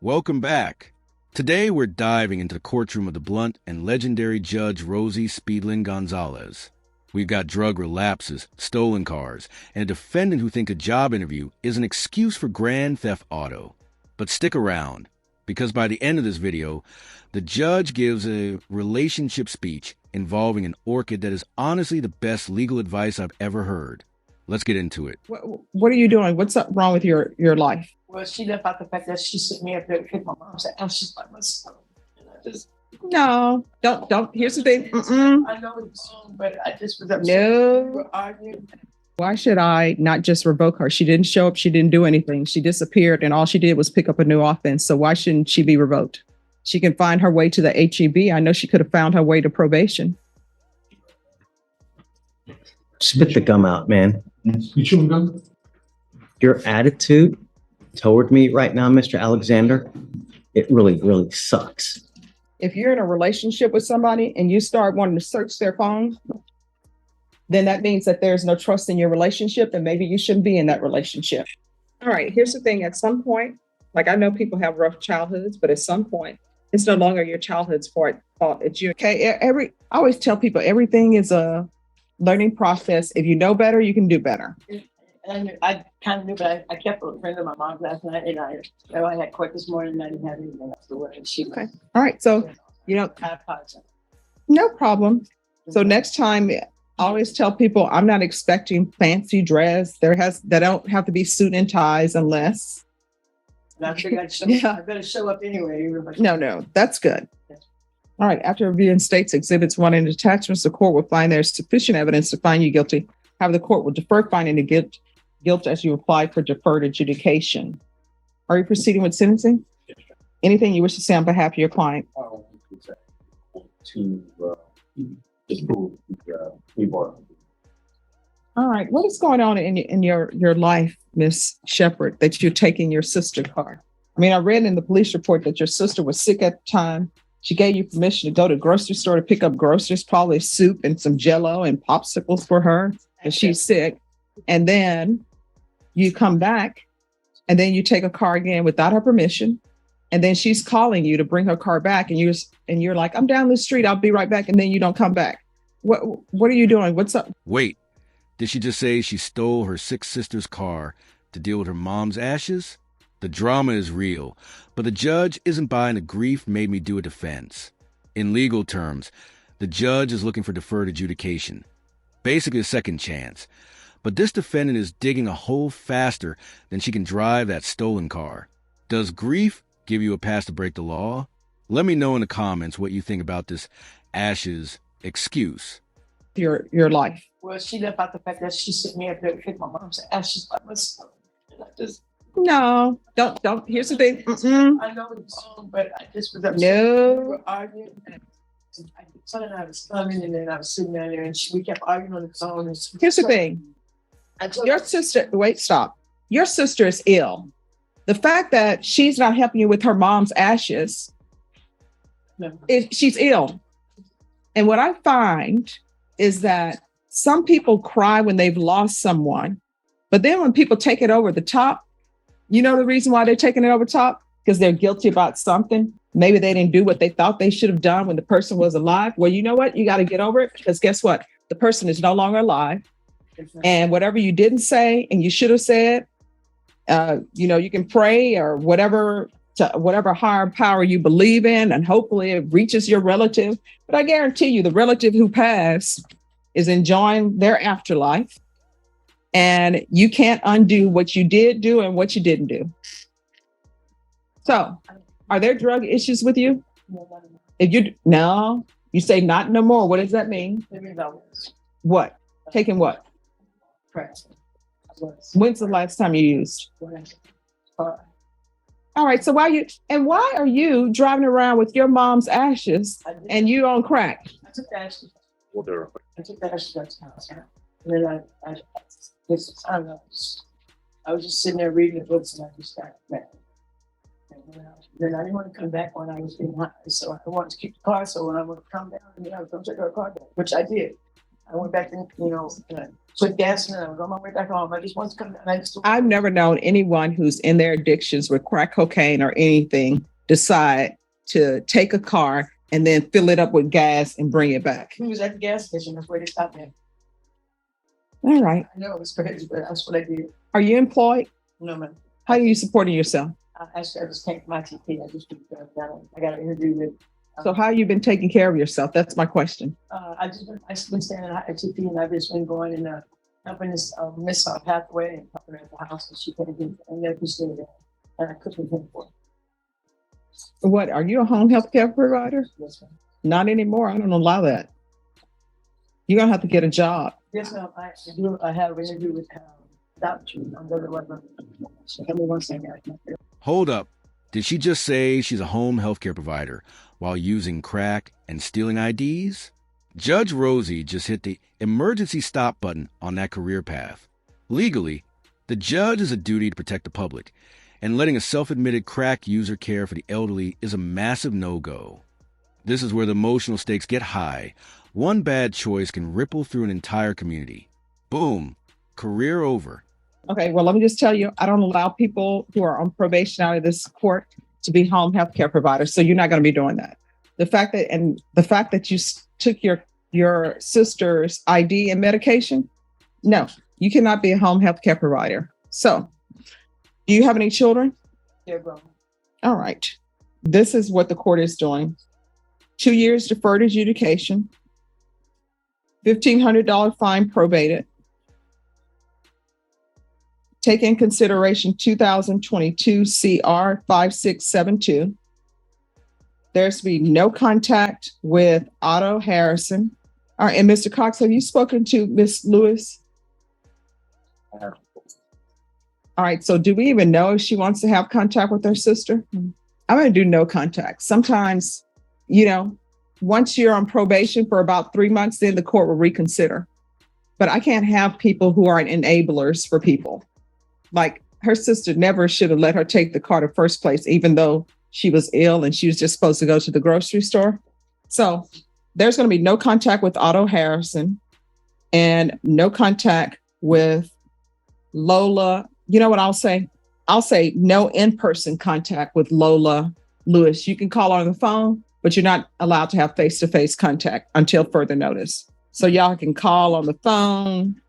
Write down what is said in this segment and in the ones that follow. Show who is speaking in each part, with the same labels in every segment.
Speaker 1: Welcome back. Today we're diving into the courtroom of the blunt and legendary Judge Rosie Speedlin Gonzalez. We've got drug relapses, stolen cars, and a defendant who thinks a job interview is an excuse for grand theft auto. But stick around, because by the end of this video, the judge gives a relationship speech involving an orchid that is honestly the best legal advice I've ever heard. Let's get into it.
Speaker 2: What are you doing? What's up wrong with your life?
Speaker 3: Well, she left out the fact that she sent me up there to pick my mom's and she's by myself. And I just
Speaker 2: No, don't. Here's the thing.
Speaker 3: I know it's wrong, but I just was upset.
Speaker 2: No.
Speaker 3: We were arguing.
Speaker 2: Why should I not just revoke her? She didn't show up. She didn't do anything. She disappeared, and all she did was pick up a new offense. So why shouldn't she be revoked? She can find her way to the HEB. I know she could have found her way to probation.
Speaker 4: Spit the gum out, man.
Speaker 5: You chewing gum?
Speaker 4: Your attitude toward me right now, Mr. Alexander, it really, really sucks.
Speaker 2: If you're in a relationship with somebody and you start wanting to search their phone, then that means that there's no trust in your relationship, and maybe you shouldn't be in that relationship. All right, here's the thing. At some point, like I know people have rough childhoods, but at some point, it's no longer your childhood's fault. It's you. Okay, I always tell people everything is a learning process. If you know better, you can do better.
Speaker 3: And I kind of knew, but I kept a friend of my mom's last night, and I had court this morning, and I didn't have anything else to wear. And she
Speaker 2: Okay. All right. So,
Speaker 3: I apologize.
Speaker 2: no problem. So next time, I always tell people I'm not expecting fancy dress. They don't have to be suit and ties unless.
Speaker 3: And I figured I better show up anyway.
Speaker 2: No, that's good. All right. After reviewing states exhibits 1 and attachments, the court will find there's sufficient evidence to find you guilty. However, the court will defer finding the guilt as you apply for deferred adjudication. Are you proceeding with sentencing? Anything you wish to say on behalf of your client? All right. What is going on in your life, Miss Shepherd, that you're taking your sister's car? I mean, I read in the police report that your sister was sick at the time. She gave you permission to go to the grocery store to pick up groceries, probably soup and some Jell-O and popsicles for her, and she's sick. And then you come back, and then you take a car again without her permission. And then she's calling you to bring her car back, and you're like, I'm down the street, I'll be right back. And then you don't come back. What are you doing? What's up?
Speaker 1: Wait, did she just say she stole her sick sister's car to deal with her mom's ashes? The drama is real, but the judge isn't buying the grief made me do a defense. In legal terms, the judge is looking for deferred adjudication, basically a second chance. But this defendant is digging a hole faster than she can drive that stolen car. Does grief give you a pass to break the law? Let me know in the comments what you think about this ashes excuse.
Speaker 2: Your life.
Speaker 3: Well, she left out the fact that she sent me up there to pick my mom's ashes by myself. And I just
Speaker 2: No, don't. Here's the thing.
Speaker 3: I know it's wrong, but I just was upset.
Speaker 2: No.
Speaker 3: We were arguing. And I was coming, and then I was sitting down there, and we kept arguing on the phone.
Speaker 2: Here's the thing. Your sister, wait, stop. Your sister is ill. The fact that she's not helping you with her mom's ashes, she's ill. And what I find is that some people cry when they've lost someone, but then when people take it over the top, you know the reason why they're taking it over top? Because they're guilty about something. Maybe they didn't do what they thought they should have done when the person was alive. Well, you know what? You got to get over it, because guess what? The person is no longer alive. And whatever you didn't say and you should have said, you can pray or whatever to whatever higher power you believe in, and hopefully it reaches your relative. But I guarantee you, the relative who passed is enjoying their afterlife, and you can't undo what you did do and what you didn't do. So, are there drug issues with you? You say not no more. What does that mean? What? Taking what? When's the last time you used? All right. So why are you driving around with your mom's ashes and you on crack?
Speaker 3: I took the ashes. I took the ashes out the house. And then I was just sitting there reading the books, and I just got mad. And then I didn't want to come back when I was getting high. So I wanted to keep the car. So when I would come down, I was going to take her car back, which I did. I went back and, put gas in it. I was on my way back home. I just wanted to come down.
Speaker 2: I've never known anyone who's in their addictions with crack cocaine or anything decide to take a car and then fill it up with gas and bring it back.
Speaker 3: He was at the gas station. That's where they stopped him.
Speaker 2: All right.
Speaker 3: I know it was crazy, but that's what I did.
Speaker 2: Are you employed?
Speaker 3: No, man.
Speaker 2: How are you supporting yourself?
Speaker 3: Actually, I just came from my TP. I just I got an interview with.
Speaker 2: So how have you been taking care of yourself? That's my question.
Speaker 3: I been staying at TP, and I've just been going and helping this Miss Pathway and helping her at the house, and she couldn't get and there she stayed there, and I cooked with him for.
Speaker 2: What, are you a home health care provider?
Speaker 3: Yes, ma'am.
Speaker 2: Not anymore. I don't allow that. You're gonna have to get a job.
Speaker 3: Yes, ma'am. I have an interview with Dr. I'm going to let them. Give me 1 second.
Speaker 1: Hold up. Did she just say she's a home healthcare provider while using crack and stealing IDs? Judge Rosie just hit the emergency stop button on that career path. Legally, the judge has a duty to protect the public, and letting a self-admitted crack user care for the elderly is a massive no-go. This is where the emotional stakes get high. One bad choice can ripple through an entire community. Boom. Career over.
Speaker 2: Okay, well, let me just tell you, I don't allow people who are on probation out of this court to be home health care providers. So you're not going to be doing that. The fact that you took your sister's ID and medication, no, you cannot be a home health care provider. So, do you have any children?
Speaker 3: Yeah, bro.
Speaker 2: All right. This is what the court is doing. 2 years deferred adjudication, $1,500 fine probated. Take in consideration 2022 CR 5672. There's to be no contact with Otto Harrison. All right, and Mr. Cox, have you spoken to Miss Lewis? All right, so do we even know if she wants to have contact with her sister? I'm going to do no contact. Sometimes, once you're on probation for about 3 months, then the court will reconsider. But I can't have people who are enablers for people. Like, her sister never should have let her take the car in the first place, even though she was ill and she was just supposed to go to the grocery store. So there's going to be no contact with Otto Harrison and no contact with Lola. You know what I'll say? I'll say no in-person contact with Lola Lewis. You can call her on the phone, but you're not allowed to have face-to-face contact until further notice. So y'all can call on the phone.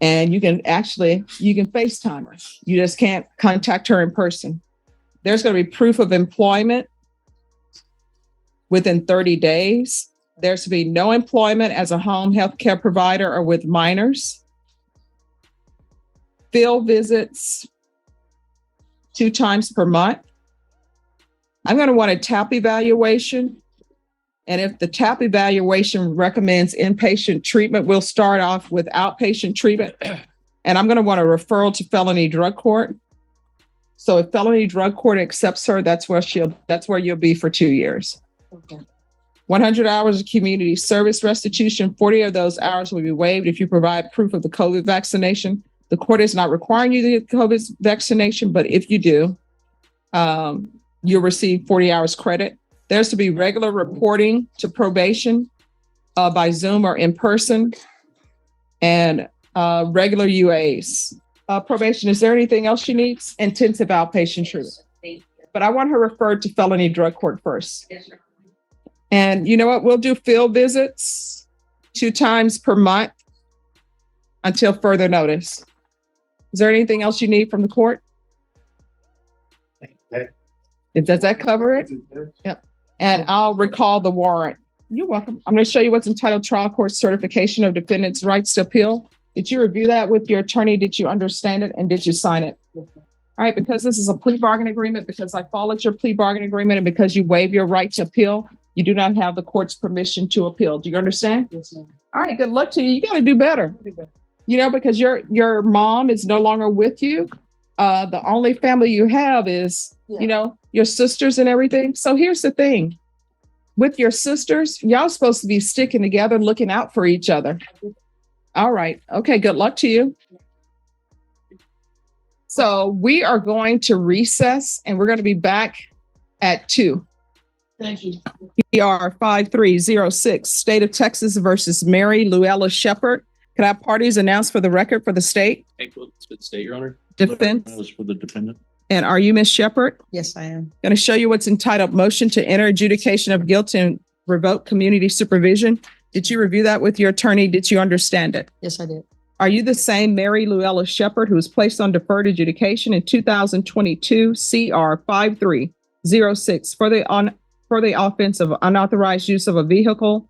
Speaker 2: And you can FaceTime her. You just can't contact her in person. There's going to be proof of employment within 30 days. There's to be no employment as a home health care provider or with minors. Field visits 2 times per month. I'm going to want a TAP evaluation. And if the TAP evaluation recommends inpatient treatment, we'll start off with outpatient treatment. And I'm going to want a referral to felony drug court. So if felony drug court accepts her, that's where you'll be for 2 years. Okay. 100 hours of community service restitution. 40 of those hours will be waived if you provide proof of the COVID vaccination. The court is not requiring you to get COVID vaccination, but if you do, you'll receive 40 hours credit. There's to be regular reporting to probation by Zoom or in person, and regular UAs. Probation, is there anything else she needs? Intensive outpatient treatment. But I want her referred to felony drug court first. And you know what? We'll do field visits 2 times per month until further notice. Is there anything else you need from the court? Does that cover it? Yep. And I'll recall the warrant. You're welcome. I'm going to show you what's entitled Trial Court Certification of Defendant's Rights to Appeal. Did you review that with your attorney? Did you understand it? And did you sign it? All right, because this is a plea bargain agreement, because I followed your plea bargain agreement, and because you waive your right to appeal, you do not have the court's permission to appeal. Do you understand? Yes, ma'am. All right, good luck to you. You got to do better. Because your mom is no longer with you. The only family you have is, your sisters and everything. So here's the thing. With your sisters, y'all supposed to be sticking together, looking out for each other. All right. Okay, good luck to you. So we are going to recess, and we're going to be back at 2.
Speaker 3: Thank you.
Speaker 2: PR 5306, State of Texas versus Mary Luella Shepherd. Can I have parties announced for the record for the state?
Speaker 5: For the state, Your Honor.
Speaker 2: Defense.
Speaker 5: That was for the defendant.
Speaker 2: And are you Ms. Shepherd?
Speaker 3: Yes, I am.
Speaker 2: Going to show you what's entitled Motion to Enter Adjudication of Guilt and Revoke Community Supervision. Did you review that with your attorney? Did you understand it?
Speaker 3: Yes, I did.
Speaker 2: Are you the same Mary Luella Shepherd who was placed on deferred adjudication in 2022 CR 5306 for the offense of unauthorized use of a vehicle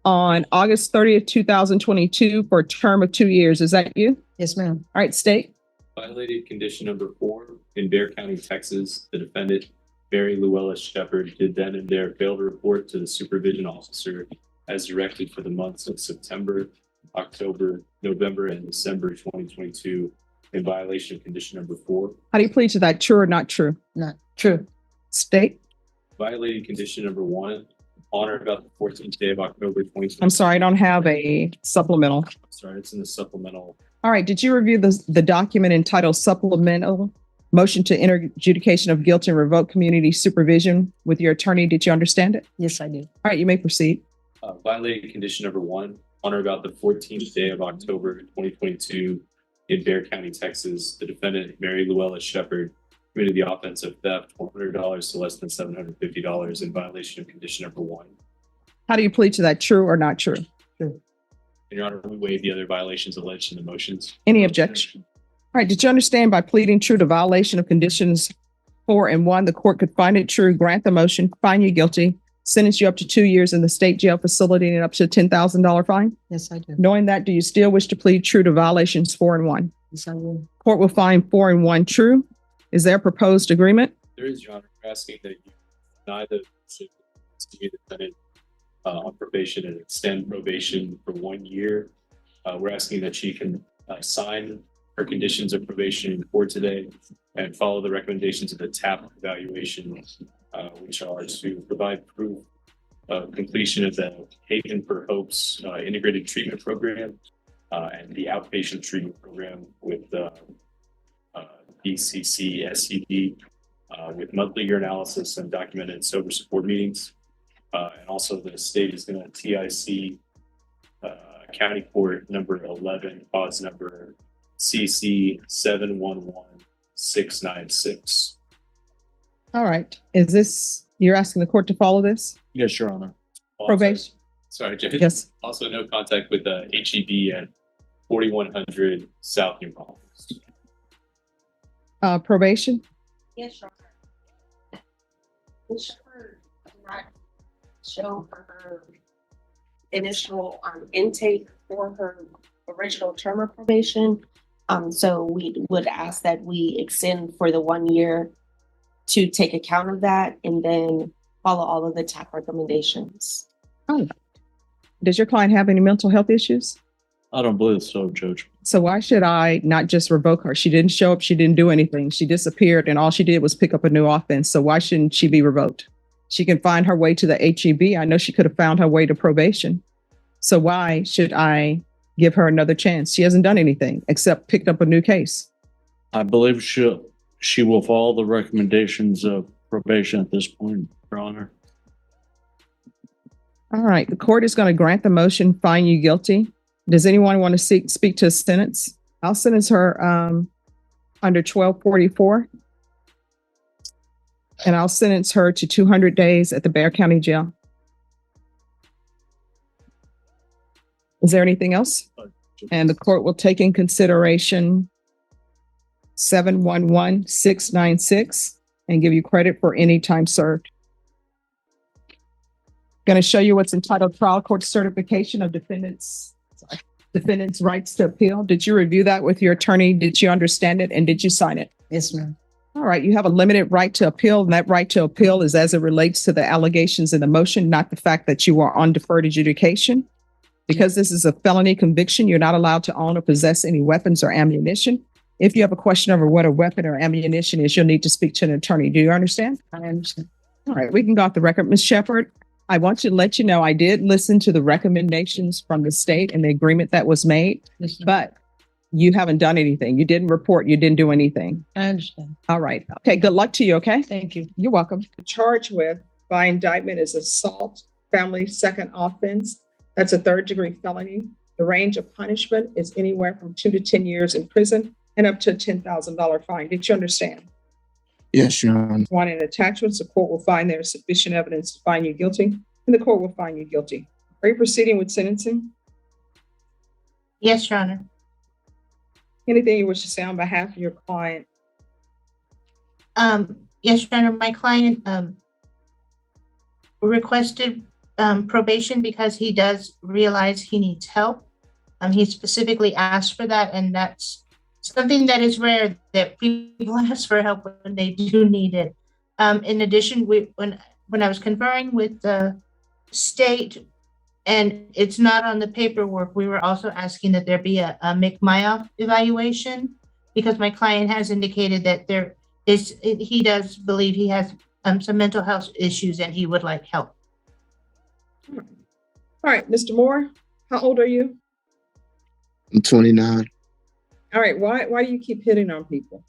Speaker 2: on August 30th, 2022 for a term of 2 years? Is that you?
Speaker 3: Yes, ma'am.
Speaker 2: All right, state.
Speaker 5: Violated condition number 4 in Bexar County, Texas. The defendant, Mary Luella Shepherd, did then and there fail to report to the supervision officer as directed for the months of September, October, November, and December 2022 in violation of condition number 4.
Speaker 2: How do you plead to that? True or not true?
Speaker 3: Not true.
Speaker 2: State.
Speaker 5: Violated condition number 1 on or about the 14th day of October 2022.
Speaker 2: I'm sorry, I don't have a supplemental.
Speaker 5: Sorry, it's in the supplemental.
Speaker 2: All right, did you review the document entitled Supplemental Motion to Enter Adjudication of Guilt and Revoke Community Supervision with your attorney? Did you understand it?
Speaker 3: Yes, I did.
Speaker 2: All right, you may proceed.
Speaker 5: Violated condition number 1 on or about the 14th day of October 2022 in Bexar County, Texas. The defendant, Mary Luella Shepherd, committed the offense of theft, $100 to less than $750 in violation of condition number 1.
Speaker 2: How do you plead to that? True or not true?
Speaker 5: And Your Honor, we waive the other violations alleged in the motions.
Speaker 2: Any objection? All right, did you understand by pleading true to violation of conditions 4 and 1, the court could find it true, grant the motion, find you guilty, sentence you up to 2 years in the state jail facility and up to a $10,000 fine?
Speaker 3: Yes, I do.
Speaker 2: Knowing that, do you still wish to plead true to violations 4 and 1?
Speaker 3: Yes, I will.
Speaker 2: Court will find 4 and 1 true. Is there a proposed agreement?
Speaker 5: There is, Your Honor, we're asking that you deny the defendant on probation and extend probation for 1 year. We're asking that she can sign her conditions of probation in court today and follow the recommendations of the TAP evaluation, which are to provide proof of completion of the Haven for Hope's integrated treatment program and the outpatient treatment program with BCC SCD with monthly urinalysis and documented sober support meetings. And also the state is going to TIC County Court number 11, cause number CC 711696.
Speaker 2: All right. You're asking the court to follow this?
Speaker 5: Yes, Your Honor.
Speaker 2: Probation?
Speaker 5: Sorry, Judge.
Speaker 2: Yes.
Speaker 5: Also, no contact with HEB at 4100 South New Palms.
Speaker 2: Probation?
Speaker 3: Yes, Your Honor. Ms. Shepherd did not show her initial intake for her original term of probation. So we would ask that we extend for the 1 year to take account of that and then follow all of the TAP recommendations.
Speaker 2: Oh. Does your client have any mental health issues?
Speaker 5: I don't believe so, Judge.
Speaker 2: So why should I not just revoke her? She didn't show up. She didn't do anything. She disappeared and all she did was pick up a new offense. So why shouldn't she be revoked? She can find her way to the HEB. I know she could have found her way to probation. So why should I give her another chance? She hasn't done anything except picked up a new case.
Speaker 6: I believe she will follow the recommendations of probation at this point, Your Honor.
Speaker 2: All right. The court is going to grant the motion, find you guilty. Does anyone want to speak to a sentence? I'll sentence her under 1244. And I'll sentence her to 200 days at the Bexar County Jail. Is there anything else? And the court will take in consideration 711696 and give you credit for any time served. Going to show you what's entitled Trial Court Certification of Defendant's Rights to Appeal. Did you review that with your attorney? Did you understand it? And did you sign it?
Speaker 3: Yes, ma'am.
Speaker 2: All right. You have a limited right to appeal, and that right to appeal is as it relates to the allegations in the motion, not the fact that you are on deferred adjudication. Because this is a felony conviction, you're not allowed to own or possess any weapons or ammunition. If you have a question over what a weapon or ammunition is, you'll need to speak to an attorney. Do you understand?
Speaker 3: I understand.
Speaker 2: All right. We can go off the record. Ms. Shepherd, I want to let you know I did listen to the recommendations from the state and the agreement that was made,
Speaker 3: Yes, ma'am.
Speaker 2: but you haven't done anything. You didn't report. You didn't do anything.
Speaker 3: I understand.
Speaker 2: All right. Okay. Good luck to you. Okay.
Speaker 3: Thank you.
Speaker 2: You're welcome. Charged with by indictment is assault, family second offense. That's a third-degree felony. The range of punishment is anywhere from 2 to 10 years in prison and up to a $10,000 fine. Did you understand?
Speaker 7: Yes, Your Honor.
Speaker 2: Wanting attachments, the court will find there is sufficient evidence to find you guilty, and the court will find you guilty. Are you proceeding with sentencing?
Speaker 8: Yes, Your Honor.
Speaker 2: Anything you wish to say on behalf of your client?
Speaker 8: Yes, Your Honor, my client requested probation because he does realize he needs help. He specifically asked for that, and that's something that is rare, that people ask for help when they do need it. In addition, when I was conferring with the state, and it's not on the paperwork, we were also asking that there be a McMaya evaluation, because my client has indicated that he does believe he has some mental health issues and he would like help.
Speaker 2: All right, Mr. Moore, how old are you?
Speaker 7: I'm 29.
Speaker 2: All right, why do you keep hitting on people?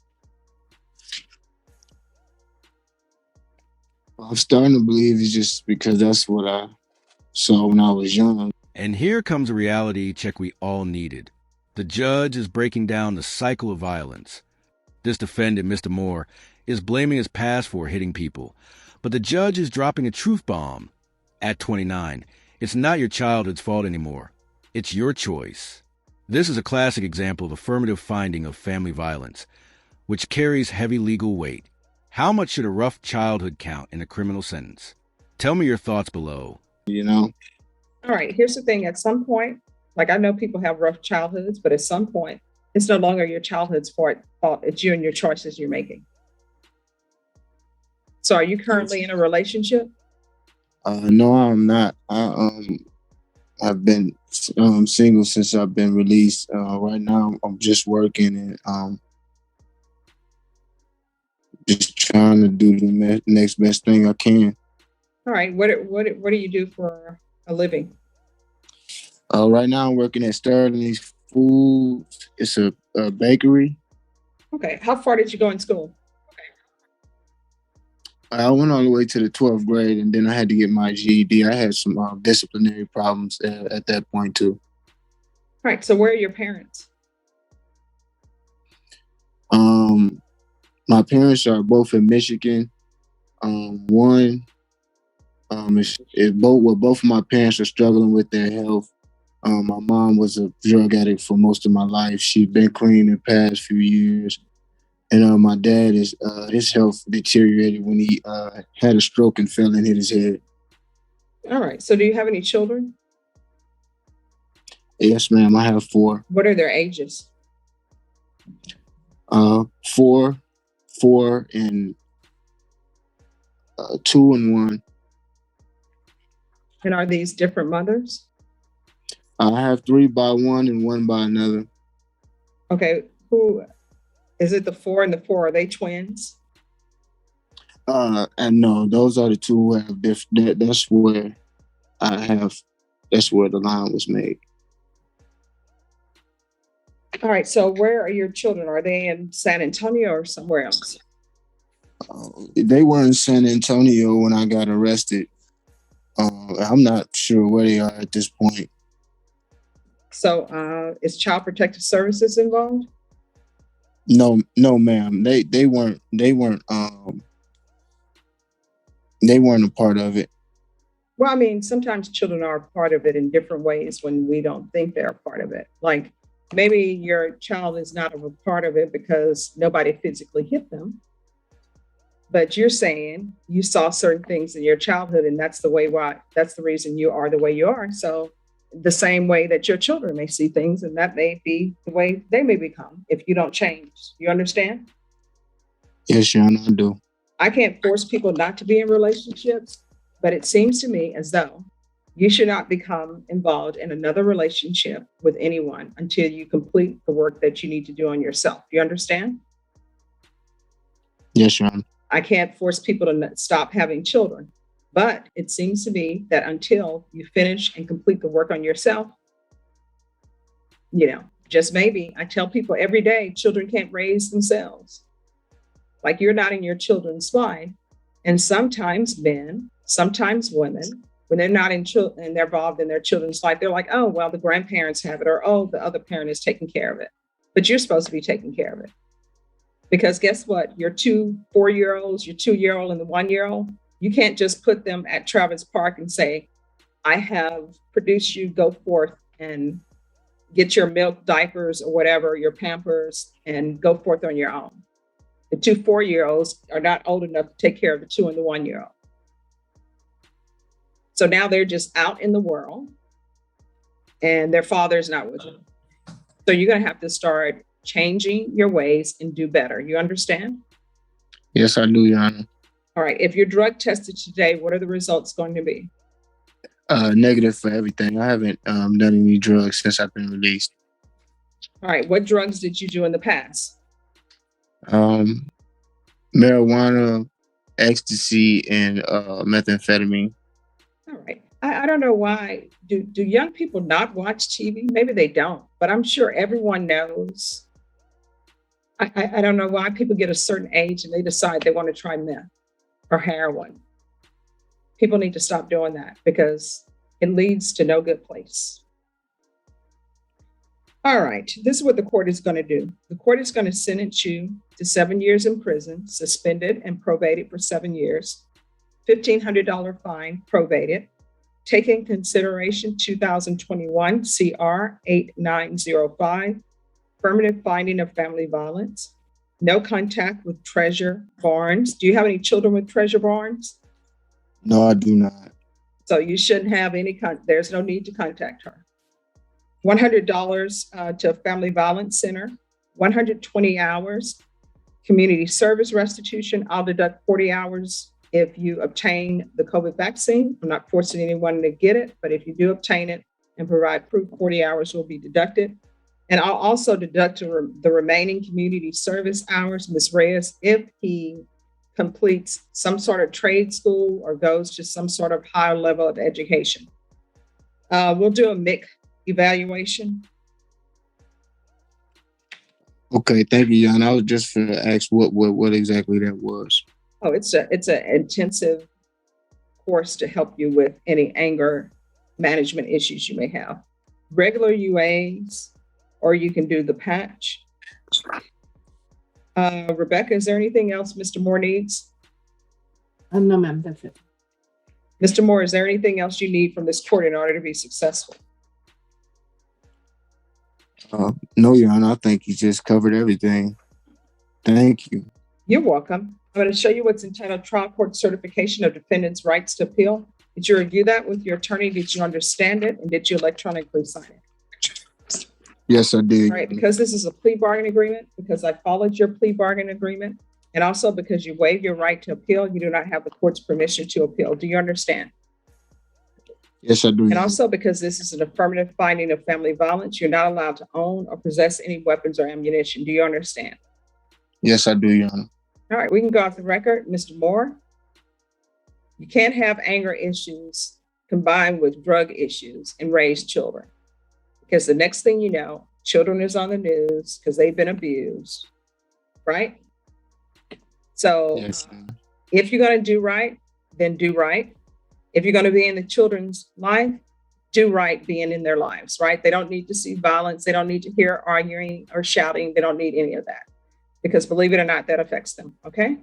Speaker 7: I'm starting to believe it's just because that's what I saw when I was young.
Speaker 1: And here comes a reality check we all needed. The judge is breaking down the cycle of violence. This defendant, Mr. Moore, is blaming his past for hitting people. But the judge is dropping a truth bomb. At 29, it's not your childhood's fault anymore. It's your choice. This is a classic example of affirmative finding of family violence, which carries heavy legal weight. How much should a rough childhood count in a criminal sentence? Tell me your thoughts below.
Speaker 7: You know?
Speaker 2: All right, here's the thing. At some point, like I know people have rough childhoods, but at some point, it's no longer your childhood's fault. It's you and your choices you're making. So are you currently in a relationship?
Speaker 7: No, I'm not. I've been single since I've been released. Right now, I'm just working and just trying to do the next best thing I can.
Speaker 2: All right, what do you do for a living?
Speaker 7: Right now, I'm working at Sterling's Foods. It's a bakery.
Speaker 2: Okay, how far did you go in school?
Speaker 7: I went all the way to the 12th grade, and then I had to get my GED. I had some disciplinary problems at that point, too.
Speaker 2: All right, so where are your parents?
Speaker 7: My parents are both in Michigan. Both of my parents are struggling with their health. My mom was a drug addict for most of my life. She'd been clean the past few years. And my dad his health deteriorated when he had a stroke and fell and hit his head.
Speaker 2: All right. So do you have any children?
Speaker 7: Yes, ma'am. I have 4.
Speaker 2: What are their ages?
Speaker 7: 4, and 2 and 1.
Speaker 2: And are these different mothers?
Speaker 7: I have 3 by one and 1 by another.
Speaker 2: Okay. Who is it? The 4 and the 4, are they twins?
Speaker 7: And no, those are the 2 who have different. That's where the line was made.
Speaker 2: All right. So where are your children? Are they in San Antonio or somewhere else?
Speaker 7: They were in San Antonio when I got arrested. I'm not sure where they are at this point.
Speaker 2: So is Child Protective Services involved?
Speaker 7: No, ma'am. They weren't a part of it.
Speaker 2: Well, I mean, sometimes children are a part of it in different ways when we don't think they're a part of it. Like maybe your child is not a part of it because nobody physically hit them. But you're saying you saw certain things in your childhood, and that's the reason you are the way you are. So the same way that your children may see things, and that may be the way they may become if you don't change. You understand?
Speaker 7: Yes, Your Honor, I do.
Speaker 2: I can't force people not to be in relationships, but it seems to me as though you should not become involved in another relationship with anyone until you complete the work that you need to do on yourself. You understand?
Speaker 7: Yes, Your Honor.
Speaker 2: I can't force people to stop having children, but it seems to me that until you finish and complete the work on yourself, just maybe, I tell people every day, children can't raise themselves. Like you're not in your children's spine. And sometimes men, sometimes women, when they're not in and they're involved in their children's life, they're like, oh, well, the grandparents have it, or oh, the other parent is taking care of it. But you're supposed to be taking care of it. Because guess what? Your 2 4-year-olds, your 2-year-old and the 1-year-old, you can't just put them at Travis Park and say, I have produced you, go forth and get your milk, diapers, or whatever, your Pampers, and go forth on your own. The 2 4-year-olds are not old enough to take care of the 2 and the 1-year-old. So now they're just out in the world and their father's not with them. So you're going to have to start changing your ways and do better. You understand?
Speaker 7: Yes, I do, Your Honor.
Speaker 2: All right. If you're drug tested today, what are the results going to be?
Speaker 7: Negative for everything. I haven't done any drugs since I've been released.
Speaker 2: All right. What drugs did you do in the past?
Speaker 7: Marijuana, ecstasy, and methamphetamine.
Speaker 2: All right. I don't know why. Do young people not watch TV? Maybe they don't, but I'm sure everyone knows. I don't know why people get a certain age and they decide they want to try meth or heroin. People need to stop doing that because it leads to no good place. All right, this is what the court is going to do. The court is going to sentence you to 7 years in prison, suspended and probated for 7 years, $1,500 fine, probated. Take in consideration 2021 CR 8905, affirmative finding of family violence, no contact with Treasure Barnes. Do you have any children with Treasure Barnes?
Speaker 7: No, I do not.
Speaker 2: So you shouldn't have any, there's no need to contact her. $100 to Family Violence Center, 120 hours, community service restitution. I'll deduct 40 hours if you obtain the COVID vaccine. I'm not forcing anyone to get it, but if you do obtain it and provide proof, 40 hours will be deducted. And I'll also deduct the remaining community service hours, Ms. Reyes, if he completes some sort of trade school or goes to some sort of higher level of education. We'll do a MIC evaluation.
Speaker 7: Okay, thank you, Jan. I was just going to ask what exactly that was.
Speaker 2: Oh, it's an intensive course to help you with any anger management issues you may have. Regular UAs, or you can do the patch. Rebecca, is there anything else Mr. Moore needs?
Speaker 9: No, ma'am, that's it.
Speaker 2: Mr. Moore, is there anything else you need from this court in order to be successful?
Speaker 7: No, Your Honor. I think you just covered everything. Thank you.
Speaker 2: You're welcome. I'm going to show you what's entitled Trial Court Certification of Defendant's Rights to Appeal. Did you review that with your attorney? Did you understand it? And did you electronically sign it?
Speaker 7: Yes, I did.
Speaker 2: All right, because this is a plea bargain agreement, because I followed your plea bargain agreement, and also because you waived your right to appeal, you do not have the court's permission to appeal. Do you understand?
Speaker 7: Yes, I do.
Speaker 2: And also because this is an affirmative finding of family violence, you're not allowed to own or possess any weapons or ammunition. Do you understand?
Speaker 7: Yes, I do, Your Honor.
Speaker 2: All right, we can go off the record. Mr. Moore, you can't have anger issues combined with drug issues and raise children. Because the next thing you know, children is on the news because they've been abused, right? So
Speaker 7: Yes.
Speaker 2: If you're going to do right, then do right. If you're going to be in the children's life, do right being in their lives, right? They don't need to see violence. They don't need to hear arguing or shouting. They don't need any of that. Because believe it or not, that affects them, okay?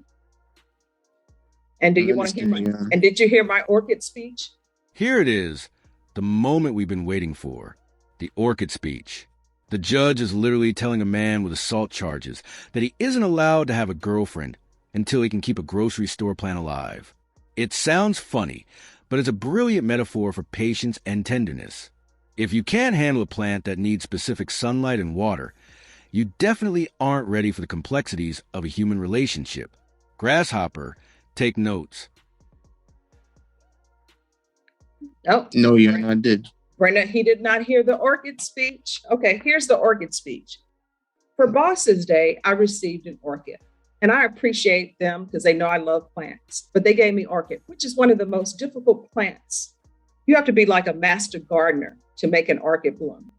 Speaker 2: And do you want to hear and did you hear my orchid speech?
Speaker 1: Here it is, the moment we've been waiting for, the orchid speech. The judge is literally telling a man with assault charges that he isn't allowed to have a girlfriend until he can keep a grocery store plant alive. It sounds funny, but it's a brilliant metaphor for patience and tenderness. If you can't handle a plant that needs specific sunlight and water, you definitely aren't ready for the complexities of a human relationship. Grasshopper, take notes.
Speaker 2: Oh,
Speaker 7: No, Your Honor, I did.
Speaker 2: Brenda, he did not hear the orchid speech. Okay, here's the orchid speech. For Boss's Day, I received an orchid. And I appreciate them because they know I love plants. But they gave me orchid, which is one of the most difficult plants. You have to be like a master gardener to make an orchid bloom.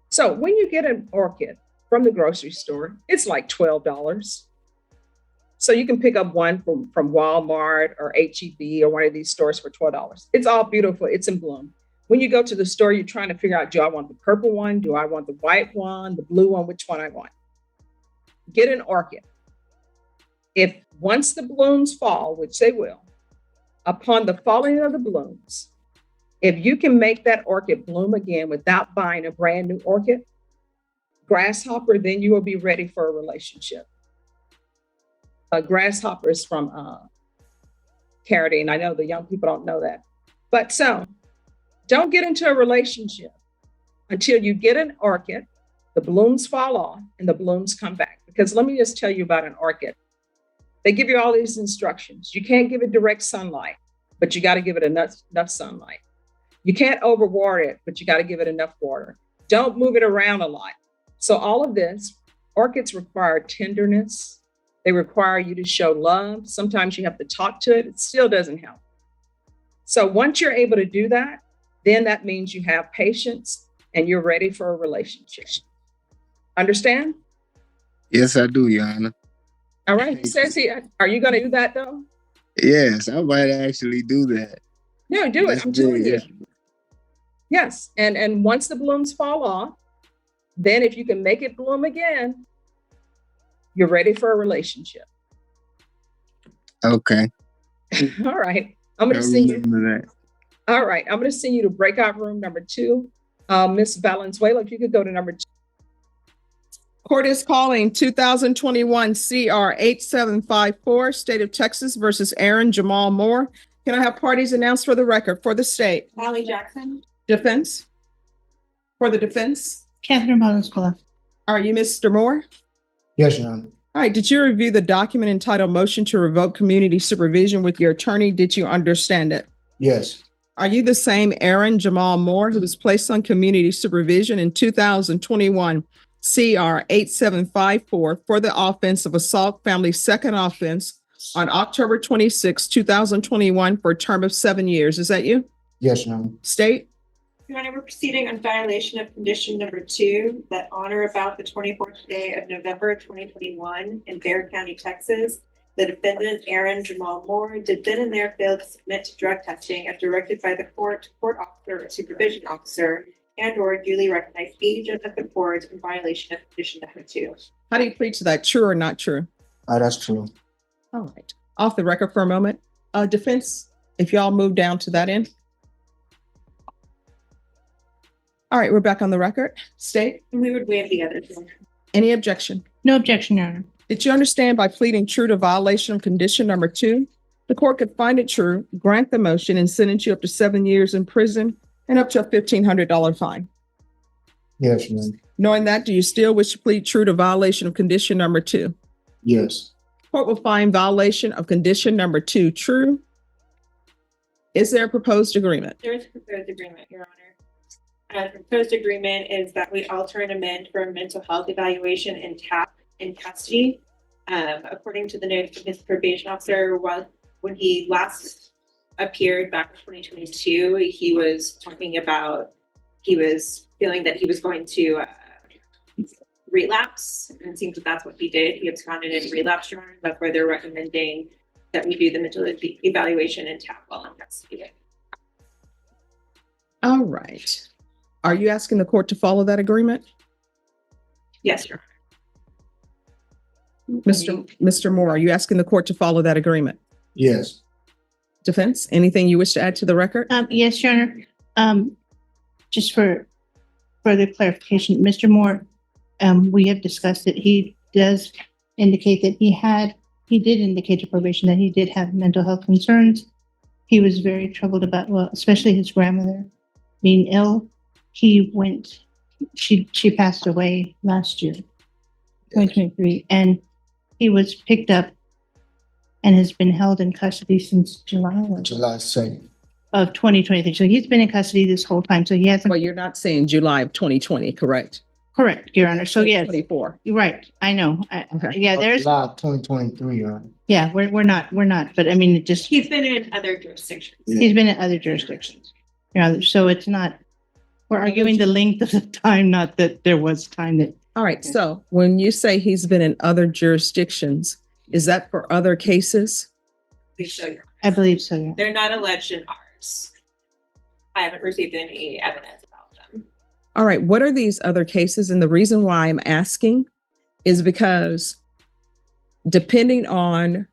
Speaker 2: So when you get an orchid from the grocery store, it's like $12. So you can pick up one from Walmart or HEB or one of these stores for $12. It's all beautiful. It's in bloom. When you go to the store, you're trying to figure out, do I want the purple one? Do I want the white one, the blue one? Which one I want? Get an orchid. If once the blooms fall, which they will, upon the falling of the blooms, if you can make that orchid bloom again without buying a brand new orchid, grasshopper, then you will be ready for a relationship. A grasshopper is from carotene. I know the young people don't know that. But so don't get into a relationship until you get an orchid, the blooms fall off, and the blooms come back. Because let me just tell you about an orchid. They give you all these instructions. You can't give it direct sunlight, but you got to give it enough sunlight. You can't overwater it, but you got to give it enough water. Don't move it around a lot. So all of this, orchids require tenderness. They require you to show love. Sometimes you have to talk to it. It still doesn't help. So once you're able to do that, then that means you have patience and you're ready for a relationship. Understand?
Speaker 7: Yes, I do, Your Honor.
Speaker 2: All right. He says here, are you going to do that though?
Speaker 7: Yes, I might actually do that.
Speaker 2: No, do it.
Speaker 7: That's
Speaker 2: I'm telling you.
Speaker 7: good.
Speaker 2: Yes. And once the blooms fall off, then if you can make it bloom again, you're ready for a relationship.
Speaker 7: Okay.
Speaker 2: All right. I'm going to
Speaker 7: I
Speaker 2: send you.
Speaker 7: remember that.
Speaker 2: All right. I'm going to send you to breakout room number 2. Miss Valenzuela, if you could go to number 2. Court is calling 2021 CR 8754, State of Texas versus Aaron Jamal Moore. Can I have parties announced for the record for the state?
Speaker 3: Allie Jackson.
Speaker 2: Defense? For the defense?
Speaker 8: Catherine Valenzuela.
Speaker 2: Are you Mr. Moore?
Speaker 10: Yes, Your Honor.
Speaker 2: All right. Did you review the document entitled Motion to Revoke Community Supervision with your attorney? Did you understand it?
Speaker 10: Yes.
Speaker 2: Are you the same Aaron Jamal Moore who was placed on community supervision in 2021 CR 8754 for the offense of assault, family second offense on October 26, 2021 for a term of 7 years? Is that you?
Speaker 10: Yes, Your Honor.
Speaker 2: State?
Speaker 11: Your Honor, we're proceeding on violation of condition number 2, that on or about the 24th day of November 2021 in Bexar County, Texas, the defendant, Aaron Jamal Moore, did then and there fail to submit to drug testing as directed by the court officer or supervision officer and or duly recognized agent of the court in violation of condition number 2.
Speaker 2: How do you plead to that? True or not true?
Speaker 10: That's true.
Speaker 2: All right. Off the record for a moment. Defense, if y'all move down to that end. All right, we're back on the record. State?
Speaker 11: And we would waive the other 2.
Speaker 2: Any objection?
Speaker 8: No objection, Your Honor.
Speaker 2: Did you understand by pleading true to violation of condition number 2, the court could find it true, grant the motion, and sentence you up to 7 years in prison and up to a $1,500 fine?
Speaker 10: Yes, Your Honor.
Speaker 2: Knowing that, do you still wish to plead true to violation of condition number 2?
Speaker 10: Yes.
Speaker 2: Court will find violation of condition number 2 true. Is there a proposed agreement?
Speaker 11: There is a proposed agreement, Your Honor. The proposed agreement is that we alter and amend for a mental health evaluation and TAP in custody. According to the notes of his probation officer, when he last appeared back in 2022, he was talking about, he was feeling that he was going to relapse, and it seems that that's what he did. He absconded in relapse, Your Honor. That's why they're recommending that we do the mental evaluation and TAP while in custody.
Speaker 2: All right. Are you asking the court to follow that agreement?
Speaker 11: Yes, Your Honor.
Speaker 2: Mr. Moore, are you asking the court to follow that agreement?
Speaker 10: Yes.
Speaker 2: Defense, anything you wish to add to the record?
Speaker 8: Yes, Your Honor. Just for further clarification, Mr. Moore, we have discussed that he does indicate that he did indicate to probation that he did have mental health concerns. He was very troubled about, well, especially his grandmother being ill. She passed away last year, 2023, and he was picked up and has been held in custody since July
Speaker 10: July 2nd.
Speaker 8: of 2023. So he's been in custody this whole time. So he hasn't.
Speaker 2: Well, you're not saying July of 2020, correct?
Speaker 8: Correct, Your Honor. So yes,
Speaker 2: 24.
Speaker 8: you're right. I know.
Speaker 2: Okay.
Speaker 8: Yeah, there's.
Speaker 10: July 2023, Your Honor.
Speaker 8: Yeah, we're not. But I mean, it just
Speaker 11: He's been in other jurisdictions.
Speaker 8: he's been in other jurisdictions. Yeah, so it's not. We're arguing the length of the time, not that there was time that.
Speaker 2: All right. So when you say he's been in other jurisdictions, Is that for other cases?
Speaker 11: We should.
Speaker 8: I believe so, yeah.
Speaker 11: They're not alleged in ours. I haven't received any evidence about them.
Speaker 2: All right, what are these other cases? And the reason why I'm asking is because depending on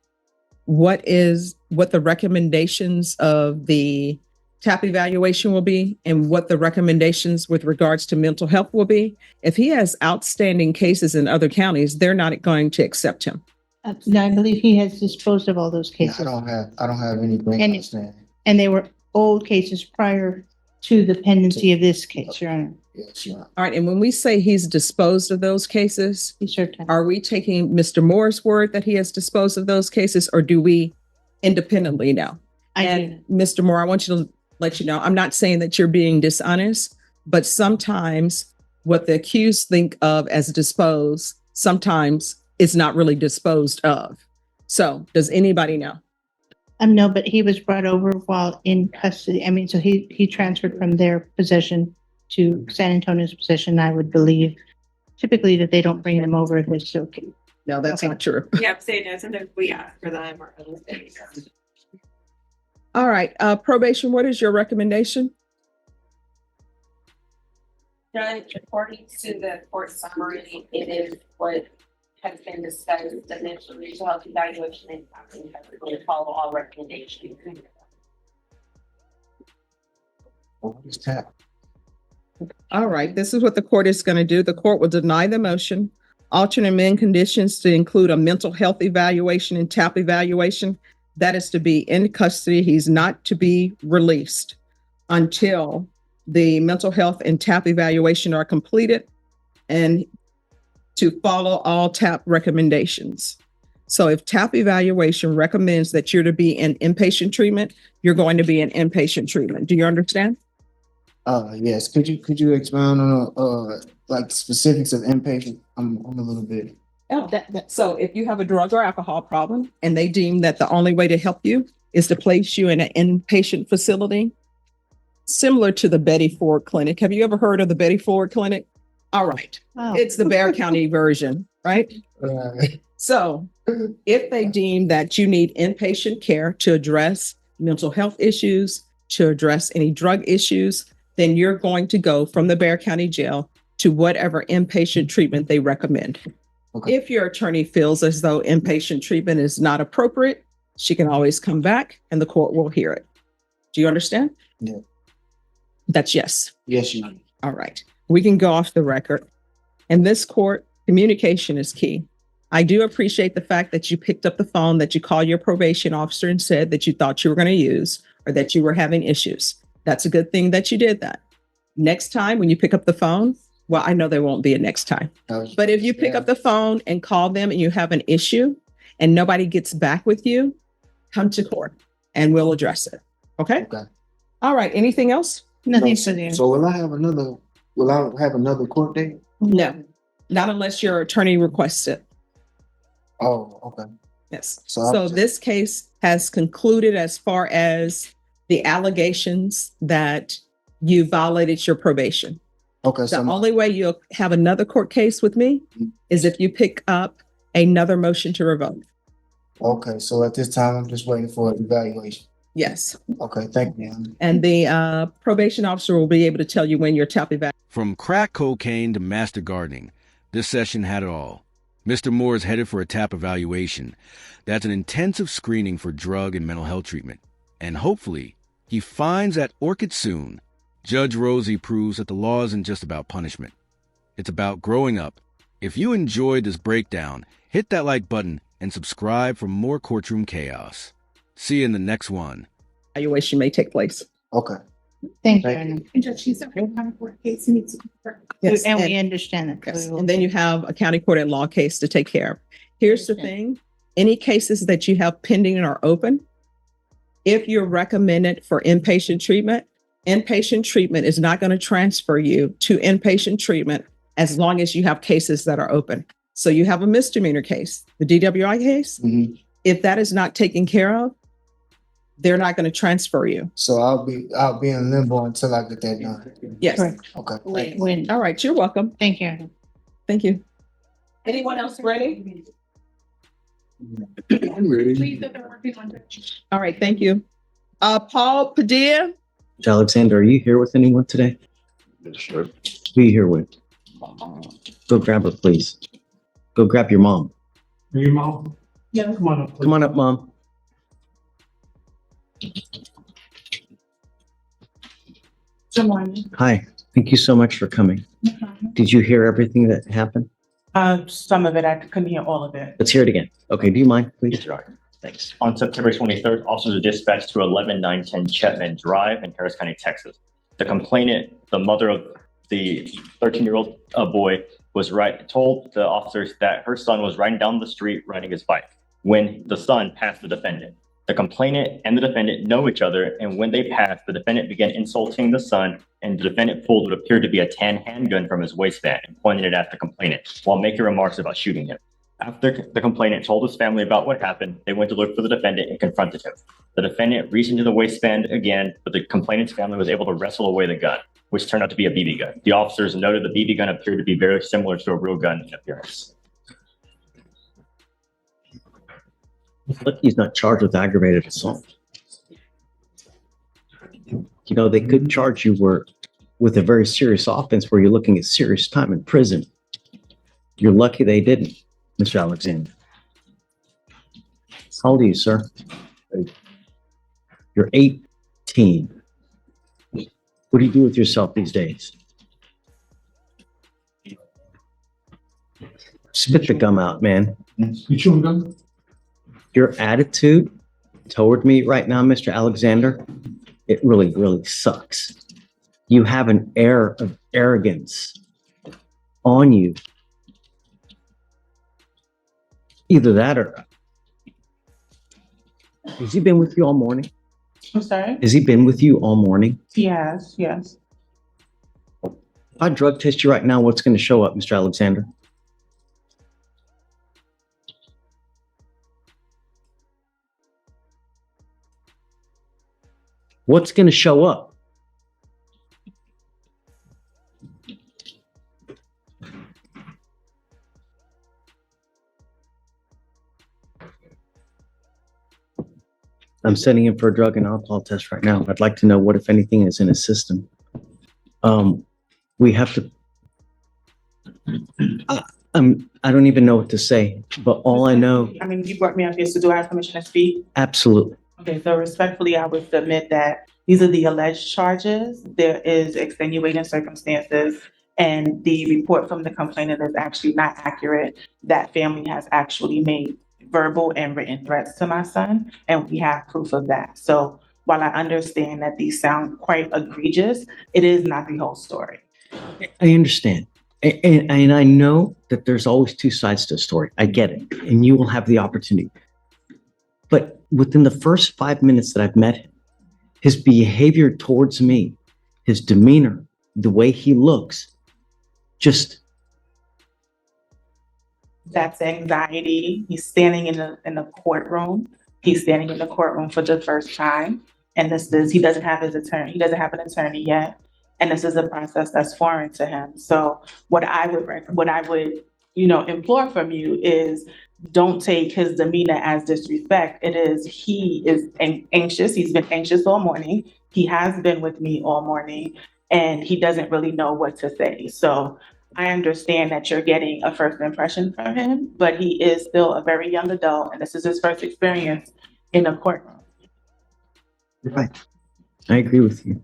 Speaker 2: what the recommendations of the TAP evaluation will be and what the recommendations with regards to mental health will be, if he has outstanding cases in other counties, they're not going to accept him.
Speaker 8: No, I believe he has disposed of all those
Speaker 10: Yeah,
Speaker 8: cases.
Speaker 10: I don't have anything
Speaker 8: And-
Speaker 10: outstanding.
Speaker 8: And they were old cases prior to the pendency of this case, Your Honor.
Speaker 10: Yes, Your Honor.
Speaker 2: All right, and when we say he's disposed of those cases,
Speaker 8: He served time.
Speaker 2: are we taking Mr. Moore's word that he has disposed of those cases, or do we independently know?
Speaker 8: I do.
Speaker 2: And Mr. Moore, I want you to let you know, I'm not saying that you're being dishonest, but sometimes what the accused think of as disposed, sometimes it's not really disposed of. So does anybody know?
Speaker 8: No, but he was brought over while in custody. I mean, so he transferred from their possession to San Antonio's possession, I would believe. Typically that they don't bring them over if it's okay.
Speaker 2: No, that's
Speaker 8: Okay.
Speaker 2: not true.
Speaker 11: Yep, say no. Sometimes we ask for them or other things.
Speaker 2: All right, probation, what is your recommendation?
Speaker 3: Judge, according to the court summary, it is what has been discussed, the mental health evaluation and will follow all recommendations.
Speaker 10: What is TAP?
Speaker 2: All right, this is what the court is going to do. The court will deny the motion, alter and amend conditions to include a mental health evaluation and TAP evaluation. That is to be in custody. He's not to be released until the mental health and TAP evaluation are completed and to follow all TAP recommendations. So if TAP evaluation recommends that you're to be in inpatient treatment, you're going to be in inpatient treatment. Do you understand?
Speaker 10: Yes. Could you expound on like specifics of inpatient? I'm a little bit.
Speaker 2: Oh, so if you have a drug or alcohol problem and they deem that the only way to help you is to place you in an inpatient facility, similar to the Betty Ford Clinic. Have you ever heard of the Betty Ford Clinic? All right.
Speaker 8: Wow.
Speaker 2: It's the Bexar County version, right?
Speaker 10: Right.
Speaker 2: So if they deem that you need inpatient care to address mental health issues, to address any drug issues, then you're going to go from the Bexar County Jail to whatever inpatient treatment they recommend.
Speaker 10: Okay.
Speaker 2: If your attorney feels as though inpatient treatment is not appropriate, she can always come back and the court will hear it. Do you understand?
Speaker 10: Yeah.
Speaker 2: That's yes.
Speaker 10: Yes, Your Honor.
Speaker 2: All right. We can go off the record. In this court, communication is key. I do appreciate the fact that you picked up the phone, that you called your probation officer and said that you thought you were going to use or that you were having issues. That's a good thing that you did that. Next time when you pick up the phone, well, I know there won't be a next time. But if you pick up the phone and call them and you have an issue and nobody gets back with you, come to court and we'll address it. Okay?
Speaker 10: Okay.
Speaker 2: All right. Anything else?
Speaker 8: Nothing for the.
Speaker 10: So will I have another court date?
Speaker 2: No, not unless your attorney requests it.
Speaker 10: Oh, okay.
Speaker 2: Yes.
Speaker 10: So
Speaker 2: So this case has concluded as far as the allegations that you violated your probation.
Speaker 10: Okay.
Speaker 2: The
Speaker 10: So
Speaker 2: only way you'll have another court case with me is if you pick up another motion to revoke.
Speaker 10: okay. So at this time, I'm just waiting for an evaluation.
Speaker 2: Yes.
Speaker 10: Okay. Thank you, Your Honor.
Speaker 2: And the probation officer will be able to tell you when your TAP evaluation.
Speaker 1: From crack cocaine to master gardening, this session had it all. Mr. Moore is headed for a TAP evaluation. That's an intensive screening for drug and mental health treatment. And hopefully, he finds that orchid soon. Judge Rosie proves that the law isn't just about punishment. It's about growing up. If you enjoyed this breakdown, hit that like button and subscribe for more courtroom chaos. See you in the next one.
Speaker 2: Evaluation may take place.
Speaker 10: Okay.
Speaker 8: Thank you.
Speaker 10: Thank
Speaker 8: Anna.
Speaker 9: And Judge, she's a court case needs to be confirmed.
Speaker 2: Yes.
Speaker 8: And we
Speaker 2: And,
Speaker 8: understand that.
Speaker 2: yes.
Speaker 8: We will-
Speaker 2: And then you have a county court at law case to take care of. Here's the thing. Any cases that you have pending and are open, if you're recommended for inpatient treatment is not going to transfer you to inpatient treatment as long as you have cases that are open. So you have a misdemeanor case, the DWI case.
Speaker 10: Mhm.
Speaker 2: If that is not taken care of, they're not going to transfer you.
Speaker 10: So I'll be in limbo until I get that done.
Speaker 2: Yes.
Speaker 8: Correct.
Speaker 10: Okay. Thank you.
Speaker 8: When,
Speaker 2: All right. You're welcome.
Speaker 8: thank you. Anna.
Speaker 2: Thank you. Anyone else ready?
Speaker 7: I'm ready.
Speaker 9: Please, that they're working on it.
Speaker 2: All right, thank you. Paul Padilla.
Speaker 4: Mr. Alexander, are you here with anyone today?
Speaker 6: Sure.
Speaker 4: Who are you here with? Go grab her, please. Go grab your mom.
Speaker 6: Your mom?
Speaker 9: Yeah.
Speaker 6: Come on up.
Speaker 4: Come on up, Mom.
Speaker 9: Good morning.
Speaker 4: Hi. Thank you so much for coming. Did you hear everything that happened?
Speaker 12: Some of it, I couldn't hear all of it.
Speaker 4: Let's hear it again. Okay, do you mind, please? Thanks.
Speaker 13: On September 23rd, officers were dispatched to 11910 Chapman Drive in Harris County, Texas. The complainant, the mother of the 13-year-old boy, told the officers that her son was riding down the street riding his bike when the son passed the defendant. The complainant and the defendant know each other, and when they passed, the defendant began insulting the son, and the defendant pulled what appeared to be a tan handgun from his waistband and pointed it at the complainant while making remarks about shooting him. After the complainant told his family about what happened, they went to look for the defendant and confronted him. The defendant reached into the waistband again, but the complainant's family was able to wrestle away the gun, which turned out to be a BB gun. The officers noted the BB gun appeared to be very similar to a real gun in appearance.
Speaker 4: Lucky he's not charged with aggravated assault. You know, they could charge you with a very serious offense where you're looking at serious time in prison. You're lucky they didn't, Mr. Alexander. How old are you, sir? You're 18. What do you do with yourself these days? Spit the gum out, man.
Speaker 6: You chewing gum?
Speaker 4: Your attitude toward me right now, Mr. Alexander, it really, really sucks. You have an air of arrogance on you. Either that or... Has he been with you all morning?
Speaker 12: I'm sorry?
Speaker 4: Has he been with you all morning?
Speaker 12: Yes.
Speaker 4: If I drug test you right now, what's going to show up, Mr. Alexander? What's going to show up? I'm sending him for a drug and alcohol test right now. I'd like to know what, if anything, is in his system. We have to... I don't even know what to say, but all I know...
Speaker 12: I mean, you brought me up here, so do I have permission to speak?
Speaker 4: Absolutely.
Speaker 12: Okay, so respectfully, I would submit that these are the alleged charges. There is extenuating circumstances, and the report from the complainant is actually not accurate. That family has actually made verbal and written threats to my son, and we have proof of that. So while I understand that these sound quite egregious, it is not the whole story.
Speaker 4: I understand. And I know that there's always two sides to a story. I get it. And you will have the opportunity. But within the first 5 minutes that I've met him, his behavior towards me, his demeanor, the way he looks, just...
Speaker 12: That's anxiety. He's standing in the courtroom. He's standing in the courtroom for the first time. And he doesn't have his attorney. He doesn't have an attorney yet. And this is a process that's foreign to him. So what I would, implore from you is don't take his demeanor as disrespect. He is anxious. He's been anxious all morning. He has been with me all morning, and he doesn't really know what to say. So I understand that you're getting a first impression from him, but he is still a very young adult, and this is his first experience in a courtroom.
Speaker 4: You're right. I agree with you.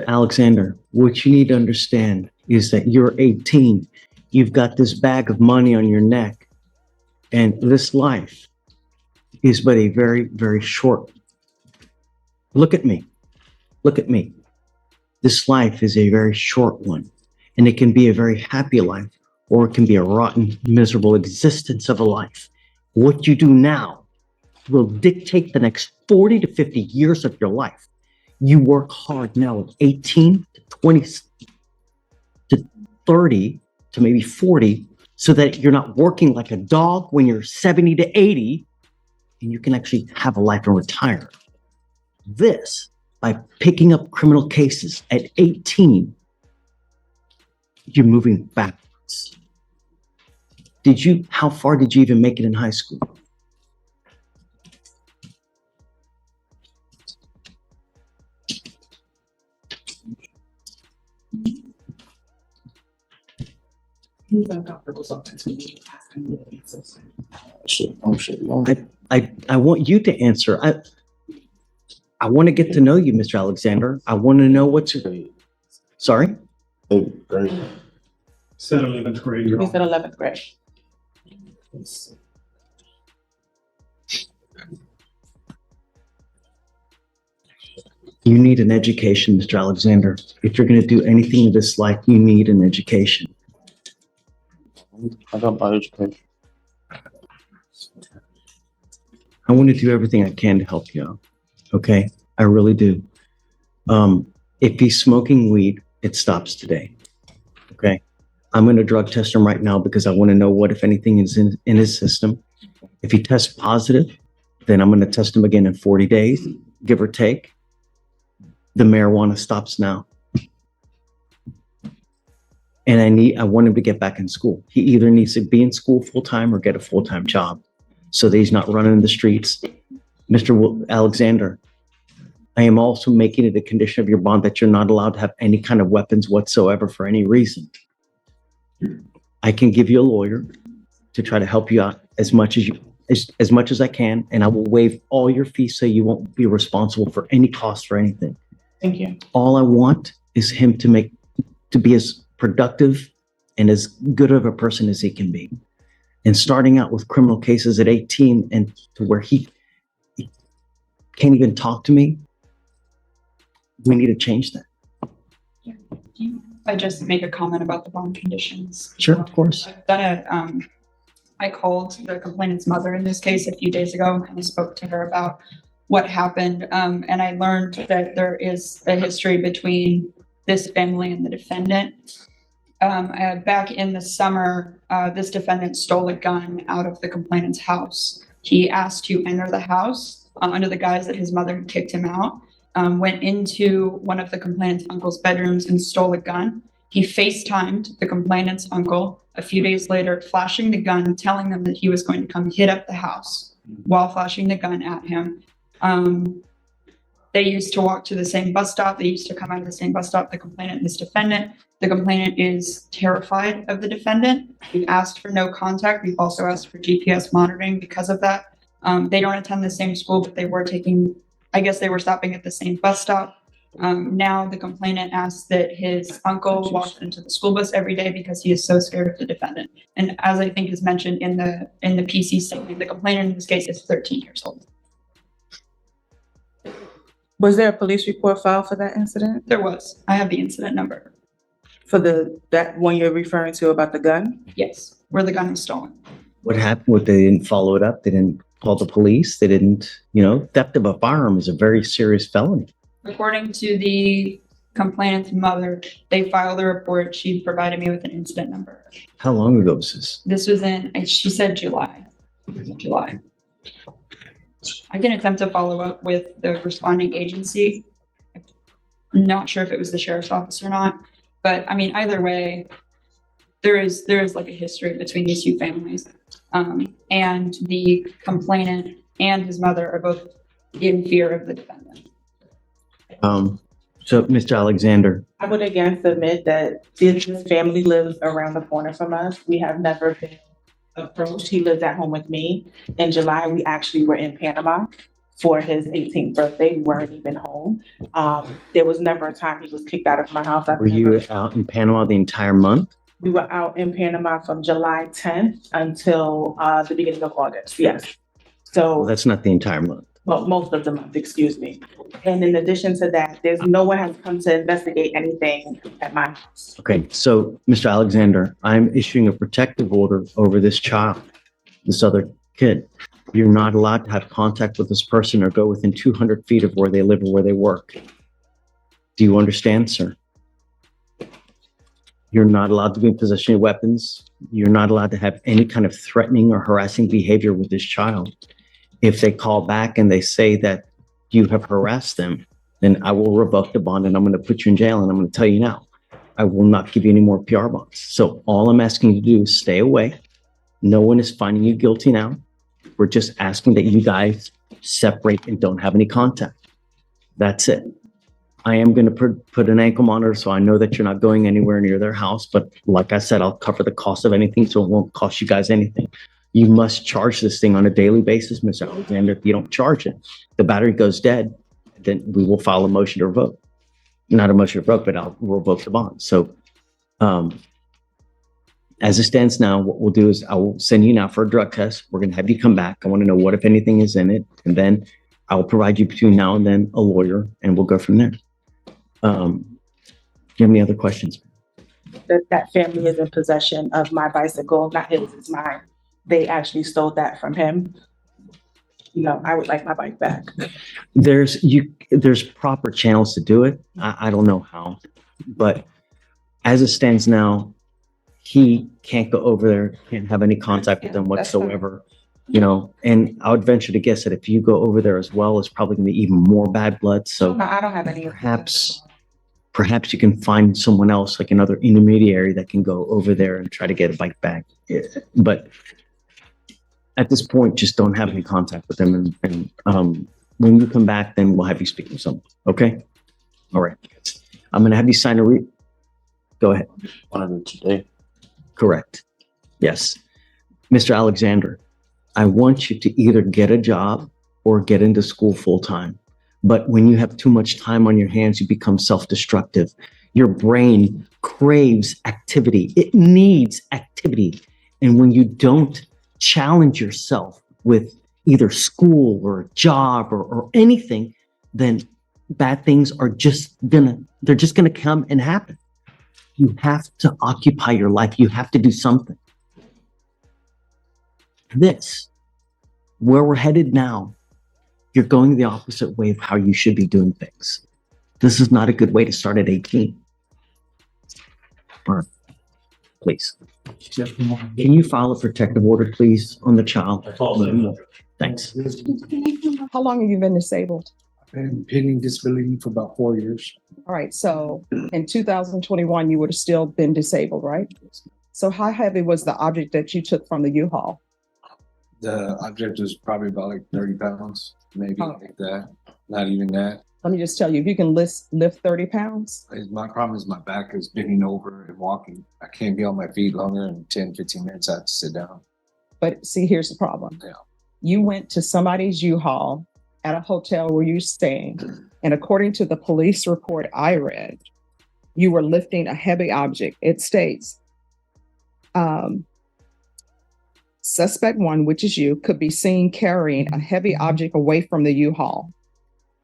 Speaker 4: Alexander, what you need to understand is that you're 18. You've got this bag of money on your neck, and this life is but a very, very short. Look at me. Look at me. This life is a very short one, and it can be a very happy life, or it can be a rotten, miserable existence of a life. What you do now will dictate the next 40 to 50 years of your life. You work hard now at 18 to 20 to 30 to maybe 40, so that you're not working like a dog when you're 70 to 80, and you can actually have a life and retire. This, by picking up criminal cases at 18, you're moving backwards. How far did you even make it in high school?
Speaker 12: He's uncomfortable sometimes when you ask him the answers.
Speaker 4: I want you to answer. I want to get to know you, Mr. Alexander. I want to know what's, sorry?
Speaker 5: Said 11th grade.
Speaker 12: He said 11th grade.
Speaker 4: You need an education, Mr. Alexander. If you're going to do anything in this life, you need an education.
Speaker 6: I got my education.
Speaker 4: I want to do everything I can to help you out. Okay? I really do. If he's smoking weed, it stops today. Okay? I'm going to drug test him right now because I want to know what, if anything, is in his system. If he tests positive, then I'm going to test him again in 40 days, give or take. The marijuana stops now. And I want him to get back in school. He either needs to be in school full-time or get a full-time job so that he's not running in the streets. Mr. Alexander, I am also making it a condition of your bond that you're not allowed to have any kind of weapons whatsoever for any reason. I can give you a lawyer to try to help you out as much as I can, and I will waive all your fees so you won't be responsible for any cost for anything.
Speaker 12: Thank you.
Speaker 4: All I want is him to be as productive and as good of a person as he can be. And starting out with criminal cases at 18 and to where he can't even talk to me, we need to change that.
Speaker 9: I just make a comment about the bond conditions.
Speaker 4: Sure, of course.
Speaker 9: I've done I called the complainant's mother in this case a few days ago and I spoke to her about what happened. And I learned that there is a history between this family and the defendant. Back in the summer, this defendant stole a gun out of the complainant's house. He asked to enter the house under the guise that his mother had kicked him out, went into one of the complainant's uncle's bedrooms and stole a gun. He FaceTimed the complainant's uncle a few days later, flashing the gun, telling them that he was going to come hit up the house while flashing the gun at him. They used to walk to the same bus stop. They used to come out of the same bus stop, the complainant and this defendant. The complainant is terrified of the defendant. We've asked for no contact. We've also asked for GPS monitoring because of that. They don't attend the same school, but they were stopping at the same bus stop. Now the complainant asks that his uncle walks into the school bus every day because he is so scared of the defendant. And as I think is mentioned in the PC statement, the complainant in this case is 13 years old.
Speaker 12: Was there a police report filed for that incident?
Speaker 9: There was. I have the incident number.
Speaker 12: For that one you're referring to about the gun?
Speaker 9: Yes, where the gun was stolen.
Speaker 4: What happened? They didn't follow it up. They didn't call the police. They didn't, theft of a firearm is a very serious felony.
Speaker 9: According to the complainant's mother, they filed a report. She provided me with an incident number.
Speaker 4: How long ago was this?
Speaker 9: This was she said July. I can attempt to follow up with the responding agency. I'm not sure if it was the sheriff's office or not, but I mean, either way, there is like a history between these two families. And the complainant and his mother are both in fear of the defendant.
Speaker 4: So Mr. Alexander,
Speaker 12: I would again submit that this family lives around the corner from us. We have never been approached. He lives at home with me. In July, we actually were in Panama for his 18th birthday. We weren't even home. There was never a time he was kicked out of my house.
Speaker 4: were you out in Panama the entire month?
Speaker 12: We were out in Panama from July 10th until the beginning of August. Yes. So
Speaker 4: Well, that's not the entire month.
Speaker 12: well, most of the month, excuse me. And in addition to that, there's no one has come to investigate anything at my house.
Speaker 4: Okay, so Mr. Alexander, I'm issuing a protective order over this child, this other kid. You're not allowed to have contact with this person or go within 200 feet of where they live or where they work. Do you understand, sir? You're not allowed to be in possession of weapons. You're not allowed to have any kind of threatening or harassing behavior with this child. If they call back and they say that you have harassed them, then I will revoke the bond and I'm going to put you in jail. And I'm going to tell you now, I will not give you any more PR bonds. So all I'm asking you to do is stay away. No one is finding you guilty now. We're just asking that you guys separate and don't have any contact. That's it. I am going to put an ankle monitor so I know that you're not going anywhere near their house. But like I said, I'll cover the cost of anything, so it won't cost you guys anything. You must charge this thing on a daily basis, Mr. Alexander. If you don't charge it, the battery goes dead, then we will file a motion to revoke. Not a motion to revoke, but I'll revoke the bond. So as it stands now, what we'll do is I will send you now for a drug test. We're going to have you come back. I want to know what, if anything, is in it. And then I will provide you between now and then a lawyer, and we'll go from there. Do you have any other questions?
Speaker 12: That family is in possession of my bicycle, not his, it's mine. They actually stole that from him. I would like my bike back.
Speaker 4: There's proper channels to do it. I don't know how, but as it stands now, he can't go over there, can't have any contact with them whatsoever. And I would venture to guess that if you go over there as well, it's probably going to be even more bad blood. So
Speaker 12: No, I don't have any.
Speaker 4: perhaps you can find someone else, like another intermediary, that can go over there and try to get a bike back. But at this point, just don't have any contact with them. And when you come back, then we'll have you speak with someone. Okay? All right. I'm going to have you sign a Go ahead.
Speaker 6: One of them today.
Speaker 4: Correct. Yes. Mr. Alexander, I want you to either get a job or get into school full time. But when you have too much time on your hands, you become self-destructive. Your brain craves activity. It needs activity. And when you don't challenge yourself with either school or a job or anything, then bad things are just gonna come and happen. You have to occupy your life. You have to do something. Where we're headed now, you're going the opposite way of how you should be doing things. This is not a good way to start at 18. All right. Please. Can you file a protective order, please, on the child? Thanks.
Speaker 2: How long have you been disabled?
Speaker 14: I've been pending disability for about 4 years.
Speaker 2: All right, so in 2021, you would have still been disabled, right? So how heavy was the object that you took from the U-Haul?
Speaker 14: The object was probably about like 30 pounds, maybe like that. Not even that.
Speaker 2: Let me just tell you, if you can lift 30 pounds.
Speaker 14: My problem is my back is bending over and walking. I can't be on my feet longer than 10, 15 minutes. I have to sit down.
Speaker 2: But see, here's the problem.
Speaker 14: Yeah.
Speaker 2: You went to somebody's U-Haul at a hotel where you're staying. And according to the police report I read, you were lifting a heavy object. It states, suspect one, which is you, could be seen carrying a heavy object away from the U-Haul.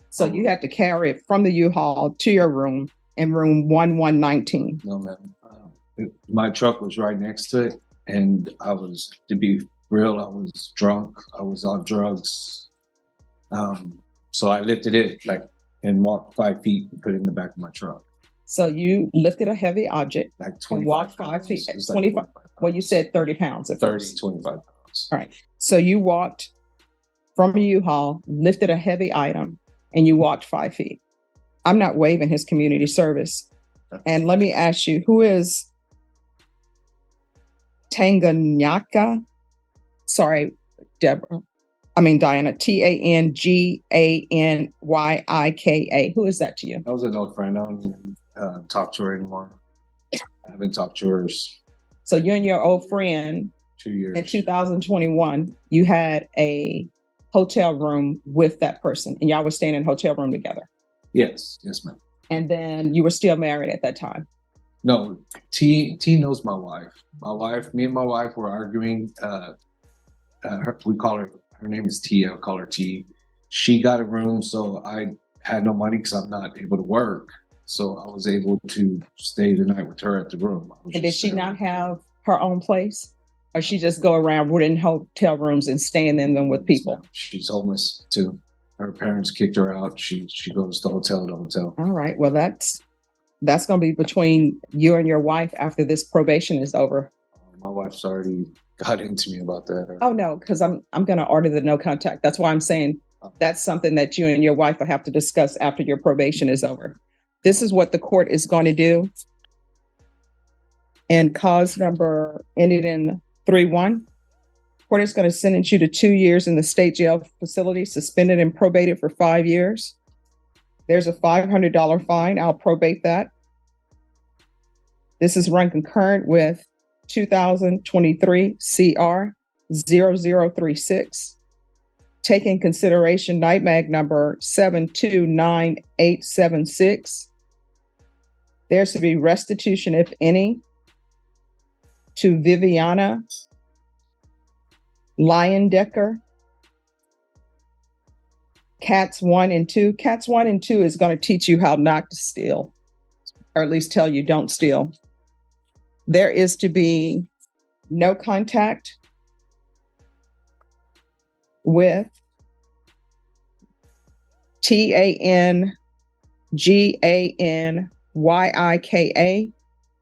Speaker 2: So you had to carry it from the U-Haul to your room in room 1119.
Speaker 14: No, ma'am. My truck was right next to it. And to be real, I was drunk. I was on drugs. So I lifted it and walked 5 feet and put it in the back of my truck.
Speaker 2: So you lifted a heavy object,
Speaker 14: like 25
Speaker 2: and walked 5 feet. 25. Well, you said 30 pounds at
Speaker 14: 30,
Speaker 2: first.
Speaker 14: 25 pounds.
Speaker 2: All right. So you walked from a U-Haul, lifted a heavy item, and you walked 5 feet. I'm not waiving his community service. And let me ask you, who is Tanganyika? Sorry, Diana, Tanganyika. Who is that to you?
Speaker 14: I was an old friend. I don't even talk to her anymore. I haven't talked to her.
Speaker 2: So you and your old friend
Speaker 14: 2 years.
Speaker 2: In 2021, you had a hotel room with that person and y'all were staying in a hotel room together.
Speaker 14: Yes, ma'am.
Speaker 2: And then you were still married at that time.
Speaker 14: No, T knows my wife. Me and my wife were arguing. Her name is T. I'll call her T. She got a room, so I had no money because I'm not able to work. So I was able to stay the night with her at the room.
Speaker 2: And did she not have her own place? Or she just go around in hotel rooms and staying in them with people?
Speaker 14: She's homeless too. Her parents kicked her out. She goes to hotel to hotel.
Speaker 2: All right. Well, that's going to be between you and your wife after this probation is over.
Speaker 14: My wife's already got into me about that.
Speaker 2: Oh no, because I'm going to order the no contact. That's why I'm saying that's something that you and your wife will have to discuss after your probation is over. This is what the court is going to do. And cause number ended in 3-1. Court is going to sentence you to 2 years in the state jail facility, suspended and probated for 5 years. There's a $500 fine. I'll probate that. This is run concurrent with 2023 CR 0036. Take in consideration NIMAG number 7298876. There's to be restitution, if any, to Viviana Leyendecker. Cats 1 and 2. Cats 1 and 2 is going to teach you how not to steal, or at least tell you don't steal. There is to be no contact with TANGANYIKA,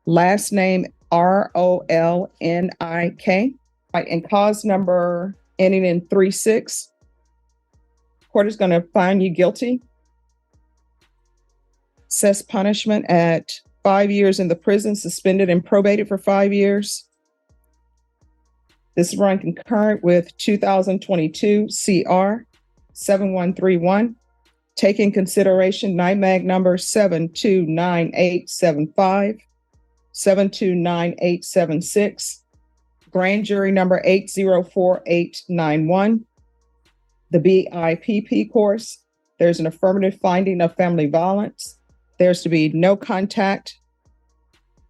Speaker 2: last name ROLNIK, right, and cause number ending in 36. Court is going to find you guilty. Assess punishment at 5 years in the prison, suspended and probated for 5 years. This is run concurrent with 2022 CR 7131. Take in consideration NIMAG number 729875, 729876, grand jury number 804891. The BIPP course, there's an affirmative finding of family violence. There's to be no contact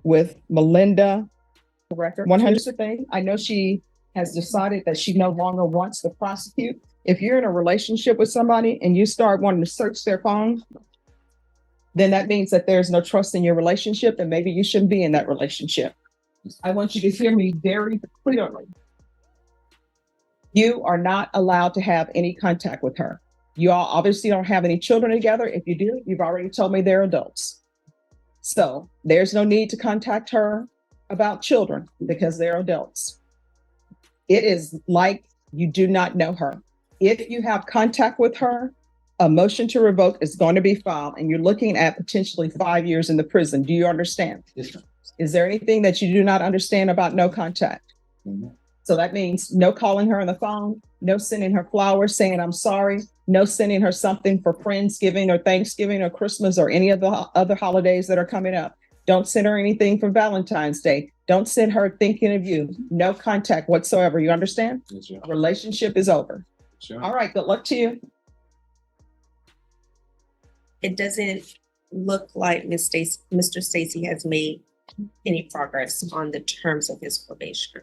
Speaker 2: with Melinda. 100th thing. I know she has decided that she no longer wants to prosecute. If you're in a relationship with somebody and you start wanting to search their phone, then that means that there's no trust in your relationship, and maybe you shouldn't be in that relationship. I want you to hear me very clearly. You are not allowed to have any contact with her. You all obviously don't have any children together. If you do, you've already told me they're adults. So there's no need to contact her about children because they're adults. It is like you do not know her. If you have contact with her, a motion to revoke is going to be filed, and you're looking at potentially 5 years in the prison. Do you understand?
Speaker 14: Yes, ma'am.
Speaker 2: Is there anything that you do not understand about no contact?
Speaker 14: Mm-hmm.
Speaker 2: So that means no calling her on the phone, no sending her flowers saying I'm sorry, no sending her something for Friendsgiving or Thanksgiving or Christmas or any of the other holidays that are coming up. Don't send her anything for Valentine's Day. Don't send her thinking of you. No contact whatsoever. You understand?
Speaker 14: Yes, ma'am.
Speaker 2: Relationship is over.
Speaker 14: Sure.
Speaker 2: All right, good luck to you.
Speaker 3: It doesn't look like Mr. Stacy has made any progress on the terms of his probation.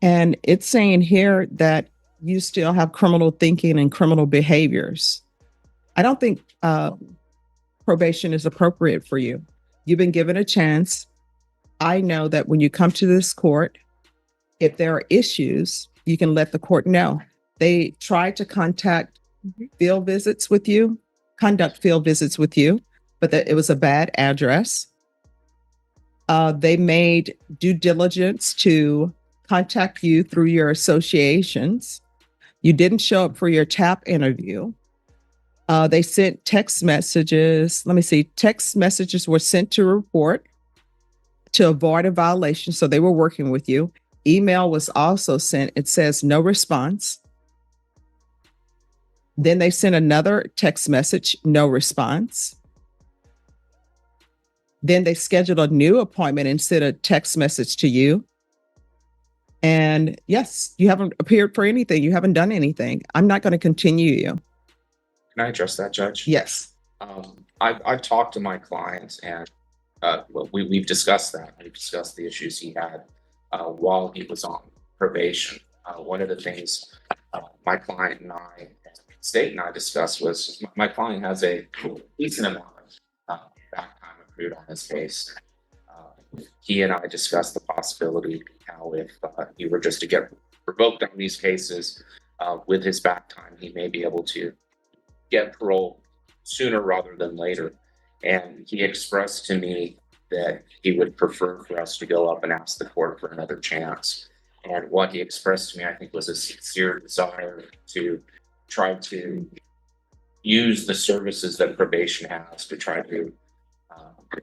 Speaker 2: And it's saying here that you still have criminal thinking and criminal behaviors. I don't think probation is appropriate for you. You've been given a chance. I know that when you come to this court, if there are issues, you can let the court know. They tried to conduct field visits with you, but that it was a bad address. They made due diligence to contact you through your associations. You didn't show up for your TAP interview. They sent text messages. Text messages were sent to report to avoid a violation. So they were working with you. Email was also sent. It says no response. Then they sent another text message, no response. Then they scheduled a new appointment and sent a text message to you. And yes, you haven't appeared for anything. You haven't done anything. I'm not going to continue you.
Speaker 15: Can I address that, Judge?
Speaker 2: Yes.
Speaker 15: I've talked to my clients, and we've discussed that. We've discussed the issues he had while he was on probation. One of the things my client and I, State and I discussed was my client has a decent amount of back time accrued on his case. He and I discussed the possibility how if he were just to get revoked on these cases with his back time, he may be able to get parole sooner rather than later. And he expressed to me that he would prefer for us to go up and ask the court for another chance. And what he expressed to me, I think, was a sincere desire to try to use the services that probation has to try to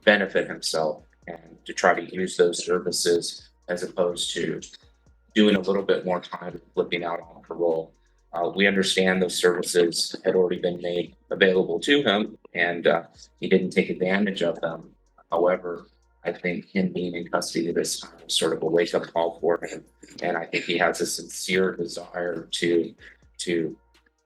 Speaker 15: benefit himself and to try to use those services as opposed to doing a little bit more time flipping out on parole. We understand those services had already been made available to him, and he didn't take advantage of them. However, I think him being in custody this time is sort of a wake-up call for him, and I think he has a sincere desire to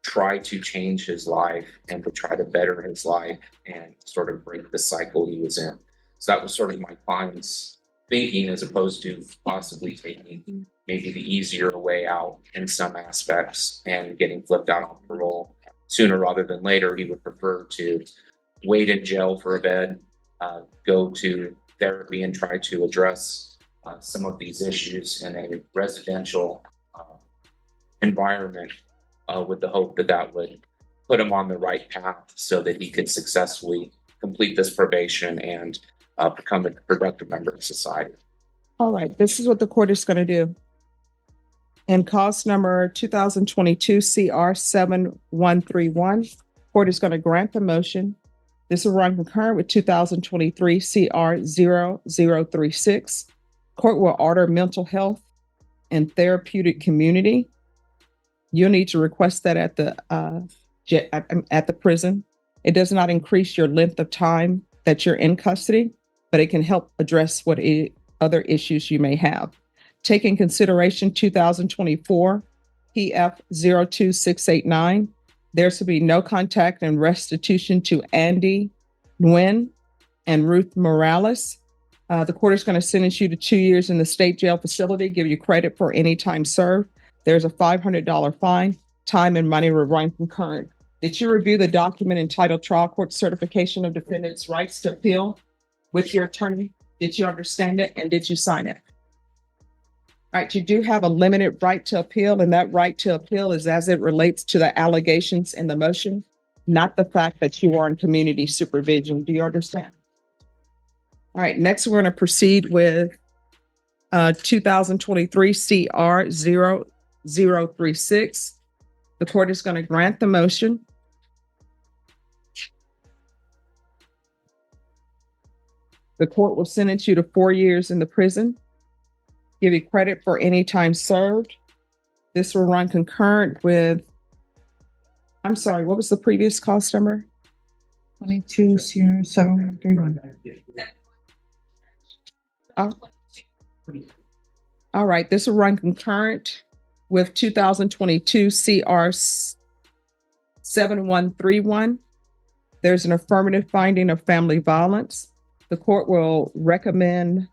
Speaker 15: try to change his life and to try to better his life and sort of break the cycle he was in. So that was sort of my client's thinking, as opposed to possibly taking maybe the easier way out in some aspects and getting flipped out on parole sooner rather than later. He would prefer to wait in jail for a bit, go to therapy and try to address some of these issues in a residential environment, with the hope that that would put him on the right path so that he could successfully complete this probation and become a productive member of society.
Speaker 2: All right, this is what the court is going to do. In cause number 2022 CR 7131, court is going to grant the motion. This will run concurrent with 2023 CR 0036. Court will order mental health and therapeutic community. You'll need to request that at the prison. It does not increase your length of time that you're in custody, but it can help address other issues you may have. Take in consideration 2024 PF 02689. There's to be no contact and restitution to Andy Nguyen and Ruth Morales. The court is going to sentence you to 2 years in the state jail facility, give you credit for any time served. There's a $500 fine. Time and money will run concurrent. Did you review the document entitled Trial Court Certification of Defendant's Rights to Appeal with your attorney? Did you understand it and did you sign it? All right, you do have a limited right to appeal, and that right to appeal is as it relates to the allegations in the motion, not the fact that you are in community supervision. Do you understand? All right, next we're going to proceed with 2023 CR 0036. The court is going to grant the motion. The court will sentence you to 4 years in the prison, give you credit for any time served. This will run concurrent with, I'm sorry, what was the previous cause number? 22 731. All right, this will run concurrent with 2022 CR 7131. There's an affirmative finding of family violence. The court will recommend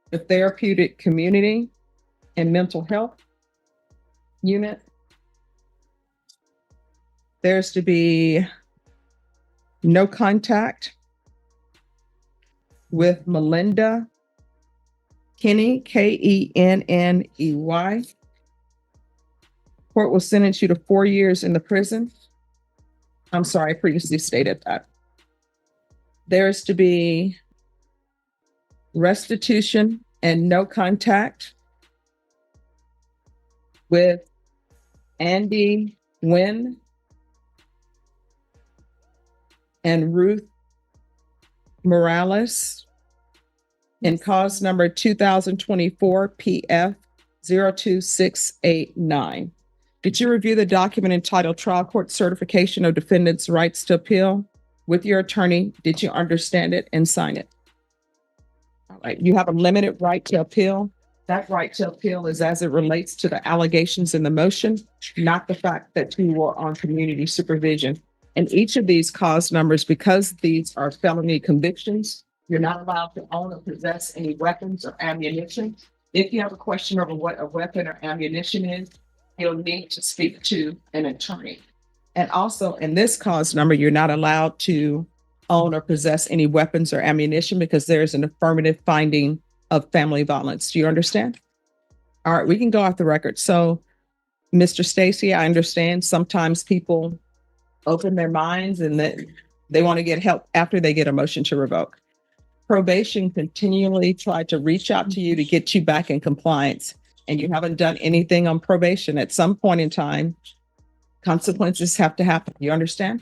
Speaker 2: the therapeutic community and mental health unit. There's to be no contact with Melinda Kenney, Kenney. Court will sentence you to 4 years in the prison. I'm sorry, I previously stated that. There's to be restitution and no contact with Andy Nguyen and Ruth Morales in cause number 2024 PF 02689. Did you review the document entitled Trial Court Certification of Defendant's Rights to Appeal with your attorney? Did you understand it and sign it? All right, you have a limited right to appeal. That right to appeal is as it relates to the allegations in the motion, not the fact that you were on community supervision. And each of these cause numbers, because these are felony convictions, you're not allowed to own or possess any weapons or ammunition. If you have a question over what a weapon or ammunition is, you'll need to speak to an attorney. And also in this cause number, you're not allowed to own or possess any weapons or ammunition because there's an affirmative finding of family violence. Do you understand? All right, we can go off the record. So, Mr. Stacy, I understand sometimes people open their minds and that they want to get help after they get a motion to revoke. Probation continually tried to reach out to you to get you back in compliance, and you haven't done anything on probation. At some point in time, consequences have to happen. You understand?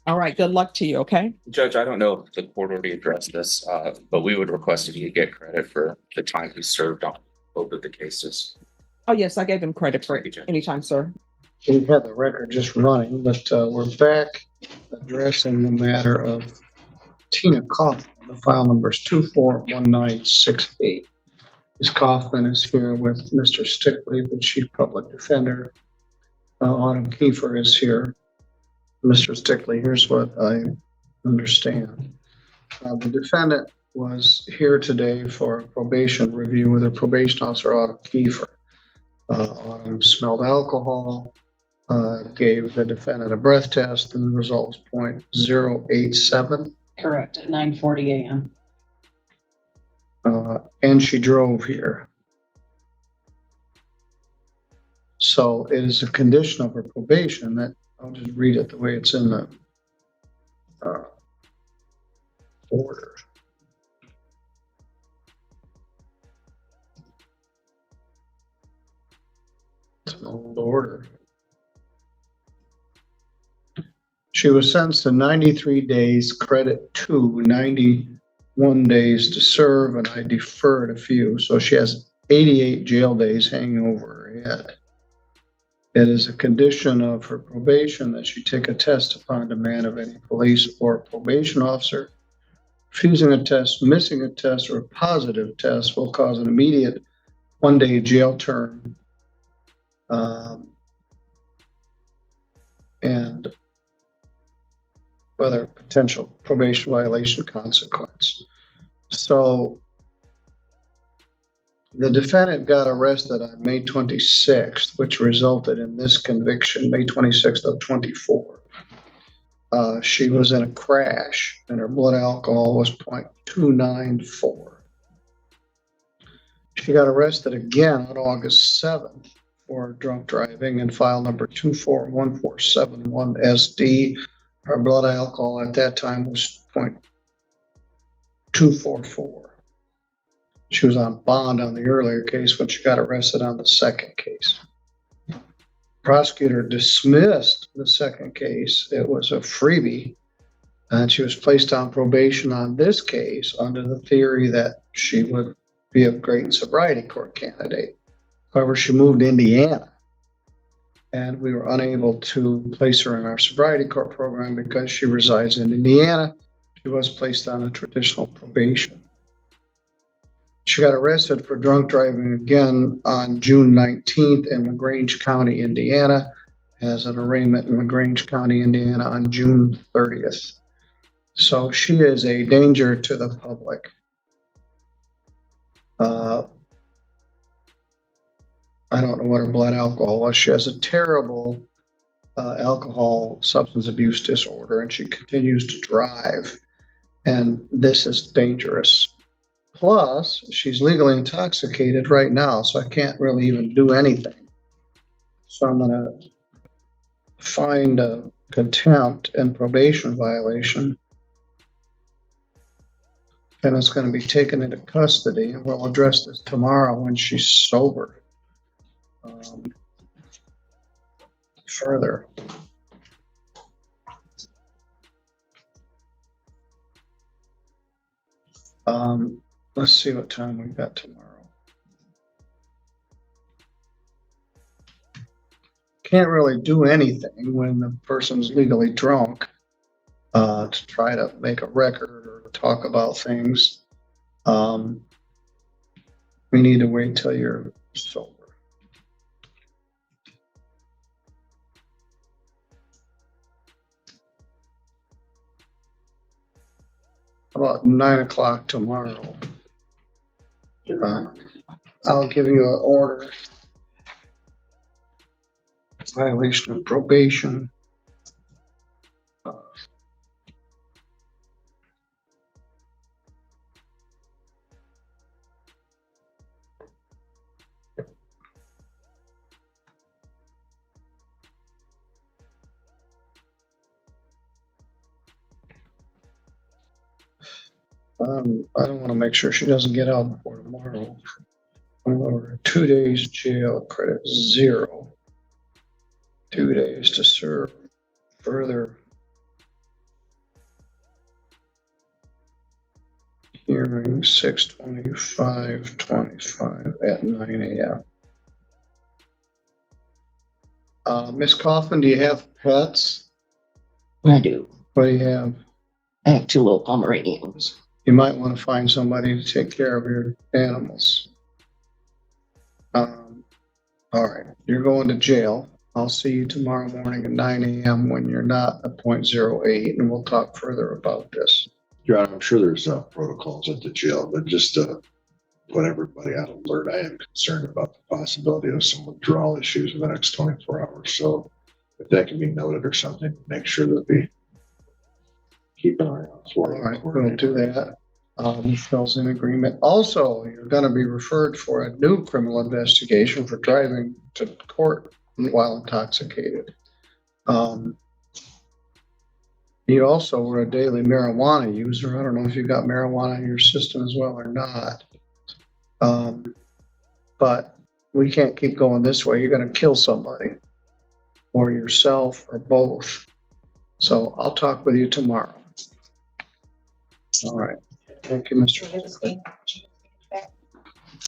Speaker 2: All right, good luck to you, okay?
Speaker 15: Judge, I don't know if the court already addressed this, but we would request if you get credit for the time he served on both of the cases.
Speaker 2: Oh, yes, I gave him credit for
Speaker 15: Thank you, Judge.
Speaker 2: any time, sir.
Speaker 16: we had the record just running, but we're back addressing the matter of Tina Kaufman. The file number is 241968. Ms. Kaufman is here with Mr. Stickley, the Chief Public Defender. Autumn Kiefer is here. Mr. Stickley, here's what I understand. The defendant was here today for a probation review with a probation officer, Autumn Kiefer. Autumn smelled alcohol, gave the defendant a breath test, and the result was 0.087.
Speaker 17: Correct, at 9:40 a.m.
Speaker 16: And she drove here. So it is a condition of her probation that, I'll just read it the way it's in the order. It's an old order. She was sentenced to 93 days, credit 2, 91 days to serve, and I deferred a few. So she has 88 jail days hanging over her head. It is a condition of her probation that she take a test upon demand of any police or probation officer. Refusing a test, missing a test, or a positive test will cause an immediate 1-day jail term and whether potential probation violation consequence. So the defendant got arrested on May 26th, which resulted in this conviction, May 26th of 24. She was in a crash and her blood alcohol was 0.294. She got arrested again on August 7th for drunk driving and file number 241471SD. Her blood alcohol at that time was 0.244. She was on bond on the earlier case when she got arrested on the second case. Prosecutor dismissed the second case. It was a freebie, and she was placed on probation on this case under the theory that she would be a great sobriety court candidate. However, she moved to Indiana, and we were unable to place her in our sobriety court program because she resides in Indiana. She was placed on a traditional probation. She got arrested for drunk driving again on June 19th in LaGrange County, Indiana, has an arraignment in LaGrange County, Indiana on June 30th. So she is a danger to the public. I don't know what her blood alcohol was. She has a terrible alcohol substance abuse disorder, and she continues to drive. And this is dangerous. Plus, she's legally intoxicated right now, so I can't really even do anything. So I'm going to find a contempt and probation violation. And it's going to be taken into custody, and we'll address this tomorrow when she's sober. Further. Let's see what time we've got tomorrow. Can't really do anything when the person's legally drunk to try to make a record or to talk about things. We need to wait till you're sober. About 9 o'clock tomorrow. I'll give you an order. Violation of probation. I don't want to make sure she doesn't get out before tomorrow. Or 2 days jail, credit 0. 2 days to serve. Further hearing 6/25/25 at 9 a.m. Ms. Kaufman, do you have pets?
Speaker 18: I do.
Speaker 16: What do you have?
Speaker 18: I have 2 little Pomeranians.
Speaker 16: You might want to find somebody to take care of your animals. All right, you're going to jail. I'll see you tomorrow morning at 9 a.m. when you're not at .08, and we'll talk further about this.
Speaker 19: Your Honor, I'm sure there's protocols at the jail, but just to put everybody on alert, I am concerned about the possibility of some withdrawal issues in the next 24 hours. So if that can be noted or something, make sure that we keep an eye out for it.
Speaker 16: All right, we'll do that. Michelle's in agreement. Also, you're going to be referred for a new criminal investigation for driving to court while intoxicated. You also were a daily marijuana user. I don't know if you got marijuana in your system as well or not. But we can't keep going this way. You're going to kill somebody or yourself or both. So I'll talk with you tomorrow. All right. Thank you, Mr.